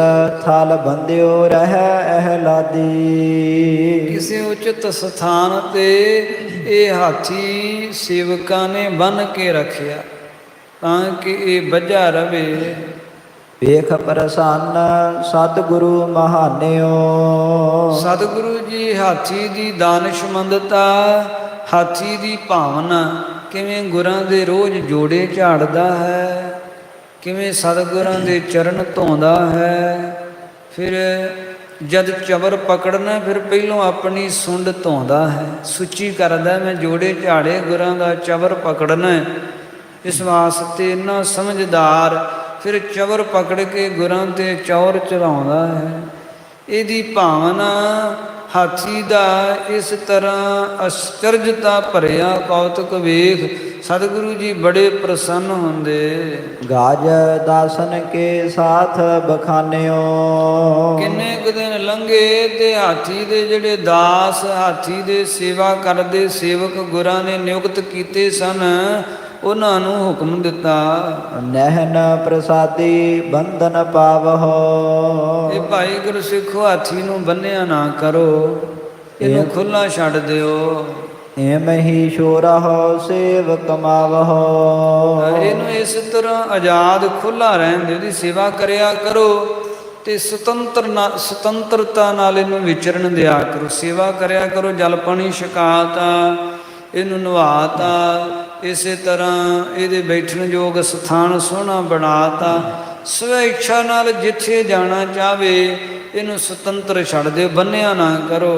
ਥਲ ਬੰਦਿਓ ਰਹਿ ਅਹਲਾਦੀ। ਕਿਸੇ ਉਚਿਤ ਸਥਾਨ ਤੇ ਇਹ ਹਾਥੀ ਸੇਵਕਾਂ ਨੇ ਬੰਨ੍ਹ ਕੇ ਰੱਖਿਆ ਤਾਂ ਕਿ ਇਹ ਬੱਝਾ ਰਵੇ। ਵੇਖ ਪ੍ਰਸੰਨ ਸਤਿਗੁਰੂ ਮਹਾਨਿਓ। ਸਤਿਗੁਰੂ ਜੀ ਹਾਥੀ ਦੀ ਦਾਨਿਸ਼ਮੰਦਤਾ, ਹਾਥੀ ਦੀ ਭਾਵਨਾ, ਕਿਵੇਂ ਗੁਰਾਂ ਦੇ ਰੋਜ਼ ਜੋੜੇ ਝਾੜਦਾ ਹੈ, ਕਿਵੇਂ ਸਤਿਗੁਰਾਂ ਦੇ ਚਰਨ ਧੋਂਦਾ ਹੈ। ਫਿਰ ਜਦ ਚਬਰ ਪਕੜਨਾ, ਫਿਰ ਪਹਿਲੋਂ ਆਪਣੀ ਸੁੰਡ ਧੋਂਦਾ ਹੈ, ਸੁੱਚੀ ਕਰਦਾ, ਮੈਂ ਜੋੜੇ ਝਾੜੇ ਗੁਰਾਂ ਦਾ ਚਬਰ ਪਕੜਨਾ। ਇਸ ਵਾਸਤੇ ਇੰਨਾ ਸਮਝਦਾਰ, ਫਿਰ ਚਬਰ ਪਕੜ ਕੇ ਗੁਰਾਂ ਤੇ ਚੌਰ ਚੜਾਉਂਦਾ ਹੈ। ਇਹਦੀ ਭਾਵਨਾ ਹਾਥੀ ਦਾ ਇਸ ਤਰ੍ਹਾਂ ਅਸਚਰਜਤਾ ਭਰਿਆ ਕੌਤਕ ਵੇਖ ਸਤਿਗੁਰੂ ਜੀ ਬੜੇ ਪ੍ਰਸੰਨ ਹੁੰਦੇ। ਗਾਜ ਦਾਸਨ ਕੇ ਸਾਥ ਬਖਾਨਿਓ। ਕਿੰਨੇ ਕੁ ਦਿਨ ਲੰਘੇ ਤੇ ਹਾਥੀ ਦੇ ਜਿਹੜੇ ਦਾਸ, ਹਾਥੀ ਦੇ ਸੇਵਾ ਕਰਦੇ ਸੇਵਕ ਗੁਰਾਂ ਨੇ ਨਿਯੁਕਤ ਕੀਤੇ ਸਨ, ਉਹਨਾਂ ਨੂੰ ਹੁਕਮ ਦਿੱਤਾ, ਨਹਿਨ ਪ੍ਰਸਾਦੀ ਬੰਧਨ ਪਾਵਹੁ। ਇਹ ਭਾਈ ਗੁਰਸਿੱਖੋ, ਹਾਥੀ ਨੂੰ ਬੰਨਿਆ ਨਾ ਕਰੋ, ਇਹਨੂੰ ਖੁੱਲਾ ਛੱਡ ਦਿਓ। ਏਮ ਹੀ ਸ਼ੋਰਹੁ ਸੇਵ ਕਮਾਵਹੁ। ਇਹਨੂੰ ਇਸ ਤਰ੍ਹਾਂ ਆਜ਼ਾਦ ਖੁੱਲਾ ਰਹਿਣ ਦਿਓ, ਇਹਦੀ ਸੇਵਾ ਕਰਿਆ ਕਰੋ ਤੇ ਸੁਤੰਤਰਤਾ ਨਾਲ ਇਹਨੂੰ ਵਿਚਰਨ ਦਿਆ ਕਰੋ। ਸੇਵਾ ਕਰਿਆ ਕਰੋ, ਜਲ ਪਾਣੀ ਛਕਾਤਾ, ਇਹਨੂੰ ਨਵਾਤਾ, ਇਸੇ ਤਰ੍ਹਾਂ ਇਹਦੇ ਬੈਠਣ ਯੋਗ ਸਥਾਨ ਸੋਹਣਾ ਬਣਾਤਾ। ਸਵੈ ਇੱਛਾ ਨਾਲ ਜਿੱਥੇ ਜਾਣਾ ਚਾਹਵੇ ਇਹਨੂੰ ਸੁਤੰਤਰ ਛੱਡ ਦਿਓ, ਬੰਨਿਆ ਨਾ ਕਰੋ।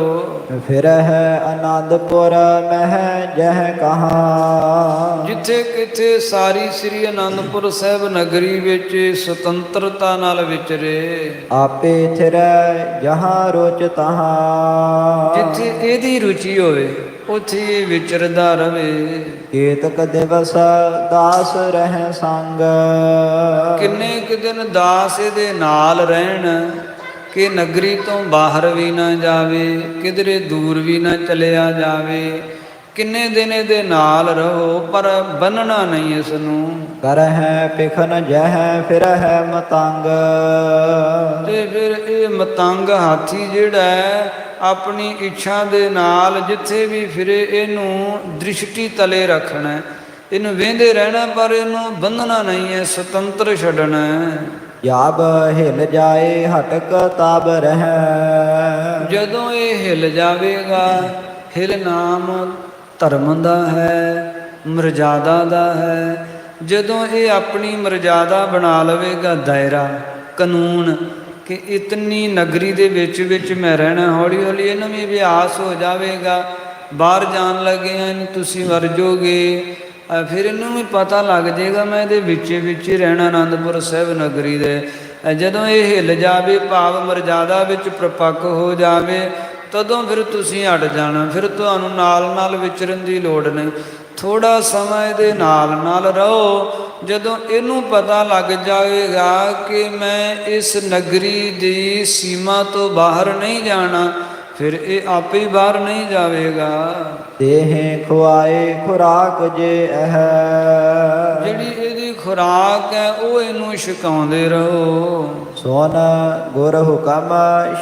ਫਿਰ ਹੈ ਆਨੰਦਪੁਰ ਮਹਿ ਜਹ ਕਹਾ। ਜਿੱਥੇ ਕਿਥੇ ਸਾਰੀ ਸ੍ਰੀ ਅਨੰਦਪੁਰ ਸਾਹਿਬ ਨਗਰੀ ਵਿੱਚ ਸੁਤੰਤਰਤਾ ਨਾਲ ਵਿਚਰੇ। ਆਪੇ ਥਿਰੈ ਜਹਾਂ ਰੋਚ ਤਹਾਂ। ਜਿੱਥੇ ਇਹਦੀ ਰੁਚੀ ਹੋਵੇ ਉੱਥੇ ਵਿਚਰਦਾ ਰਵੇ। ਏਤਕ ਦਿਵਸ ਦਾਸ ਰਹਿ ਸੰਗ। ਕਿੰਨੇ ਕੁ ਦਿਨ ਦਾਸ ਇਹਦੇ ਨਾਲ ਰਹਿਣ, ਕਿ ਨਗਰੀ ਤੋਂ ਬਾਹਰ ਵੀ ਨਾ ਜਾਵੇ, ਕਿਧਰੇ ਦੂਰ ਵੀ ਨਾ ਚਲਿਆ ਜਾਵੇ। ਕਿੰਨੇ ਦਿਨ ਇਹਦੇ ਨਾਲ ਰਹੋ, ਪਰ ਬੰਨਣਾ ਨਹੀਂ ਇਸ ਨੂੰ। ਕਰਹਿ ਪਿਖਨ ਜਹ ਫਿਰਹਿ ਮਤੰਗ। ਤੇ ਫਿਰ ਇਹ ਮਤੰਗ ਹਾਥੀ ਜਿਹੜਾ ਹੈ, ਆਪਣੀ ਇੱਛਾ ਦੇ ਨਾਲ ਜਿੱਥੇ ਵੀ ਫਿਰੇ ਇਹਨੂੰ ਦ੍ਰਿਸ਼ਟੀ ਤਲੇ ਰੱਖਣਾ, ਇਹਨੂੰ ਵੇਂਦੇ ਰਹਿਣਾ, ਪਰ ਇਹਨੂੰ ਬੰਨਣਾ ਨਹੀਂ ਹੈ, ਸੁਤੰਤਰ ਛੱਡਣਾ। ਜਾਬ ਹਿਲ ਜਾਏ ਹਟਕ ਤਬ ਰਹਿ। ਜਦੋਂ ਇਹ ਹਿਲ ਜਾਵੇਗਾ, ਹਿਲ ਨਾਮ ਧਰਮ ਦਾ ਹੈ, ਮਰਜ਼ਾਦਾ ਦਾ ਹੈ। ਜਦੋਂ ਇਹ ਆਪਣੀ ਮਰਜ਼ਾਦਾ ਬਣਾ ਲਵੇਗਾ, ਦਾਇਰਾ ਕਾਨੂੰਨ, ਕਿ ਇਤਨੀ ਨਗਰੀ ਦੇ ਵਿੱਚ ਮੈਂ ਰਹਿਣਾ, ਹੌਲੀ ਹੌਲੀ ਇਹਨੂੰ ਵੀ ਅਭਿਆਸ ਹੋ ਜਾਵੇਗਾ। ਬਾਹਰ ਜਾਣ ਲੱਗੇ ਹਨ ਤੁਸੀਂ ਮਰ ਜਾਓਗੇ, ਫਿਰ ਇਹਨੂੰ ਵੀ ਪਤਾ ਲੱਗ ਜਾਏਗਾ ਮੈਂ ਇਹਦੇ ਵਿੱਚ ਹੀ ਰਹਿਣਾ, ਆਨੰਦਪੁਰ ਸਾਹਿਬ ਨਗਰੀ ਦੇ। ਜਦੋਂ ਇਹ ਹਿੱਲ ਜਾਵੇ, ਭਾਵ ਮਰਜ਼ਾਦਾ ਵਿੱਚ ਪ੍ਰਪੱਕ ਹੋ ਜਾਵੇ, ਤਦੋਂ ਫਿਰ ਤੁਸੀਂ ਹਟ ਜਾਣਾ, ਫਿਰ ਤੁਹਾਨੂੰ ਨਾਲ ਵਿਚਰਨ ਦੀ ਲੋੜ ਨਹੀਂ। ਥੋੜ੍ਹਾ ਸਮਾਂ ਇਹਦੇ ਨਾਲ ਰਹੋ। ਜਦੋਂ ਇਹਨੂੰ ਪਤਾ ਲੱਗ ਜਾਵੇਗਾ ਕਿ ਮੈਂ ਇਸ ਨਗਰੀ ਦੀ ਸੀਮਾ ਤੋਂ ਬਾਹਰ ਨਹੀਂ ਜਾਣਾ, ਫਿਰ ਇਹ ਆਪੇ ਹੀ ਬਾਹਰ ਨਹੀਂ ਜਾਵੇਗਾ। ਦੇਹ ਖੁਆਏ ਖੁਰਾਕ ਜੇ ਇਹ। ਜਿਹੜੀ ਇਹਦੀ ਖੁਰਾਕ ਹੈ ਉਹ ਇਹਨੂੰ ਛਕਾਉਂਦੇ ਰਹੋ। ਸੋਨ ਗੁਰ ਹੁਕਮ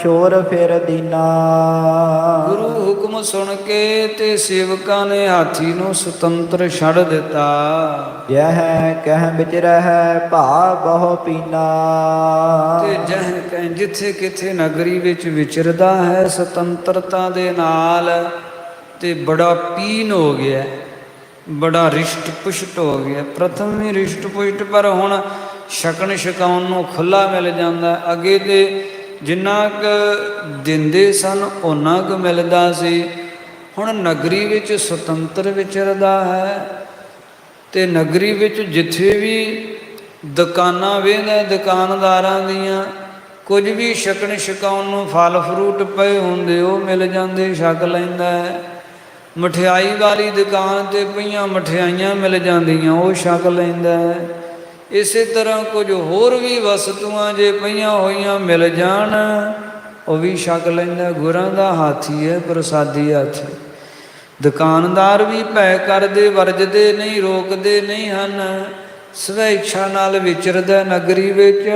ਸ਼ੋਰ ਫਿਰ ਦੀਨਾ। ਗੁਰੂ ਹੁਕਮ ਸੁਣ ਕੇ ਤੇ ਸੇਵਕਾਂ ਨੇ ਹਾਥੀ ਨੂੰ ਸੁਤੰਤਰ ਛੱਡ ਦਿੱਤਾ। ਯਹ ਕਹਿ ਵਿੱਚ ਰਹਿ ਭਾ ਬਹੁ ਪੀਨਾ। ਤੇ ਜਹ ਕਹਿ ਜਿੱਥੇ ਕਿਥੇ ਨਗਰੀ ਵਿੱਚ ਵਿਚਰਦਾ ਹੈ ਸੁਤੰਤਰਤਾ ਦੇ ਨਾਲ, ਤੇ ਬੜਾ ਪੀਨ ਹੋ ਗਿਆ, ਬੜਾ ਰਿਸ਼ਟ ਪੁਸ਼ਟ ਹੋ ਗਿਆ। ਪ੍ਰਥਮ ਵੀ ਰਿਸ਼ਟ ਪੁਸ਼ਟ, ਪਰ ਹੁਣ ਛਕਣ ਛਕਾਉਣ ਨੂੰ ਖੁੱਲ੍ਹਾ ਮਿਲ ਜਾਂਦਾ। ਅੱਗੇ ਤੇ ਜਿੰਨਾ ਕੁ ਦਿੰਦੇ ਸਨ ਓਨਾ ਕੁ ਮਿਲਦਾ ਸੀ, ਹੁਣ ਨਗਰੀ ਵਿੱਚ ਸੁਤੰਤਰ ਵਿਚਰਦਾ ਹੈ। ਤੇ ਨਗਰੀ ਵਿੱਚ ਜਿੱਥੇ ਵੀ ਦੁਕਾਨਾਂ ਵੇਖਦਾ, ਦੁਕਾਨਦਾਰਾਂ ਦੀਆਂ ਕੁਝ ਵੀ ਛਕਣ ਛਕਾਉਣ ਨੂੰ ਫਲ ਫਰੂਟ ਪਏ ਹੁੰਦੇ ਉਹ ਮਿਲ ਜਾਂਦੇ, ਛਕ ਲੈਂਦਾ ਹੈ। ਮਠਿਆਈ ਵਾਲੀ ਦੁਕਾਨ 'ਤੇ ਪਈਆਂ ਮਠਿਆਈਆਂ ਮਿਲ ਜਾਂਦੀਆਂ, ਉਹ ਛਕ ਲੈਂਦਾ ਹੈ। ਇਸੇ ਤਰ੍ਹਾਂ ਕੁਝ ਹੋਰ ਵੀ ਵਸਤੂਆਂ ਜੇ ਪਈਆਂ ਹੋਈਆਂ ਮਿਲ ਜਾਣ, ਉਹ ਵੀ ਛਕ ਲੈਂਦਾ। ਗੁਰਾਂ ਦਾ ਹਾਥੀ ਹੈ, ਪ੍ਰਸਾਦੀ ਹਾਥੀ। ਦੁਕਾਨਦਾਰ ਵੀ ਭੈ ਕਰਦੇ, ਵਰਜਦੇ ਨਹੀਂ, ਰੋਕਦੇ ਨਹੀਂ ਹਨ। ਸਵੈ ਇੱਛਾ ਨਾਲ ਵਿਚਰਦਾ ਨਗਰੀ ਵਿੱਚ,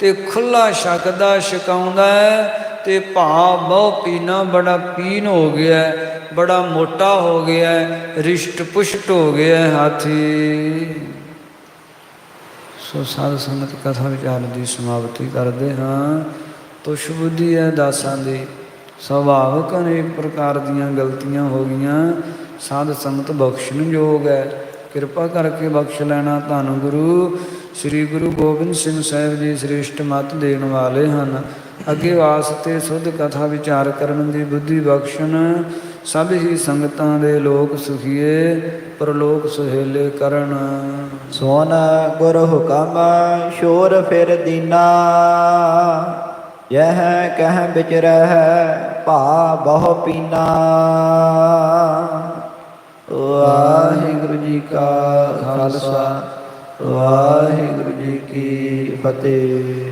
ਤੇ ਖੁੱਲ੍ਹਾ ਛਕਦਾ ਛਕਾਉਂਦਾ ਹੈ। ਤੇ ਭਾਵ ਬਹੁ ਪੀਨਾ, ਬੜਾ ਪੀਨ ਹੋ ਗਿਆ, ਬੜਾ ਮੋਟਾ ਹੋ ਗਿਆ, ਰਿਸ਼ਟ ਪੁਸ਼ਟ ਹੋ ਗਿਆ ਹਾਥੀ। ਸੋ ਸਾਧ ਸੰਗਤ ਕਥਾ ਵਿਚਾਰ ਦੀ ਸਮਾਪਤੀ ਕਰਦੇ ਹਾਂ। ਤੁਸ਼ ਬੁੱਧੀ ਹੈ ਦਾਸਾਂ ਦੀ, ਸੁਭਾਵਕ ਅਨੇਕ ਪ੍ਰਕਾਰ ਦੀਆਂ ਗਲਤੀਆਂ ਹੋ ਗਈਆਂ। ਸਾਧ ਸੰਗਤ ਬਖਸ਼ਣਯੋਗ ਹੈ, ਕਿਰਪਾ ਕਰਕੇ ਬਖਸ਼ ਲੈਣਾ। ਧੰਨ ਗੁਰੂ ਸ੍ਰੀ ਗੁਰੂ ਗੋਬਿੰਦ ਸਿੰਘ ਸਾਹਿਬ ਜੀ ਸ੍ਰੇਸ਼ਟ ਮੱਤ ਦੇਣ ਵਾਲੇ ਹਨ। ਅੱਗੇ ਵਾਸਤੇ ਸੁਧ ਕਥਾ ਵਿਚਾਰ ਕਰਨ ਦੀ ਬੁੱਧੀ ਬਖਸ਼ਣ। ਸਭ ਹੀ ਸੰਗਤਾਂ ਦੇ ਲੋਕ ਸੁਖੀਏ, ਪਰਲੋਕ ਸੁਹੇਲੇ ਕਰਨ। ਸੋਨ ਗੁਰ ਹੁਕਮ ਸ਼ੋਰ ਫਿਰ ਦੀਨਾ। ਯਹ ਕਹਿ ਵਿੱਚ ਰਹਿ ਭਾ ਬਹੁ ਪੀਨਾ। ਵਾਹਿਗੁਰੂ ਜੀ ਕਾ ਖਾਲਸਾ, ਵਾਹਿਗੁਰੂ ਜੀ ਕੀ ਫਤਿਹ।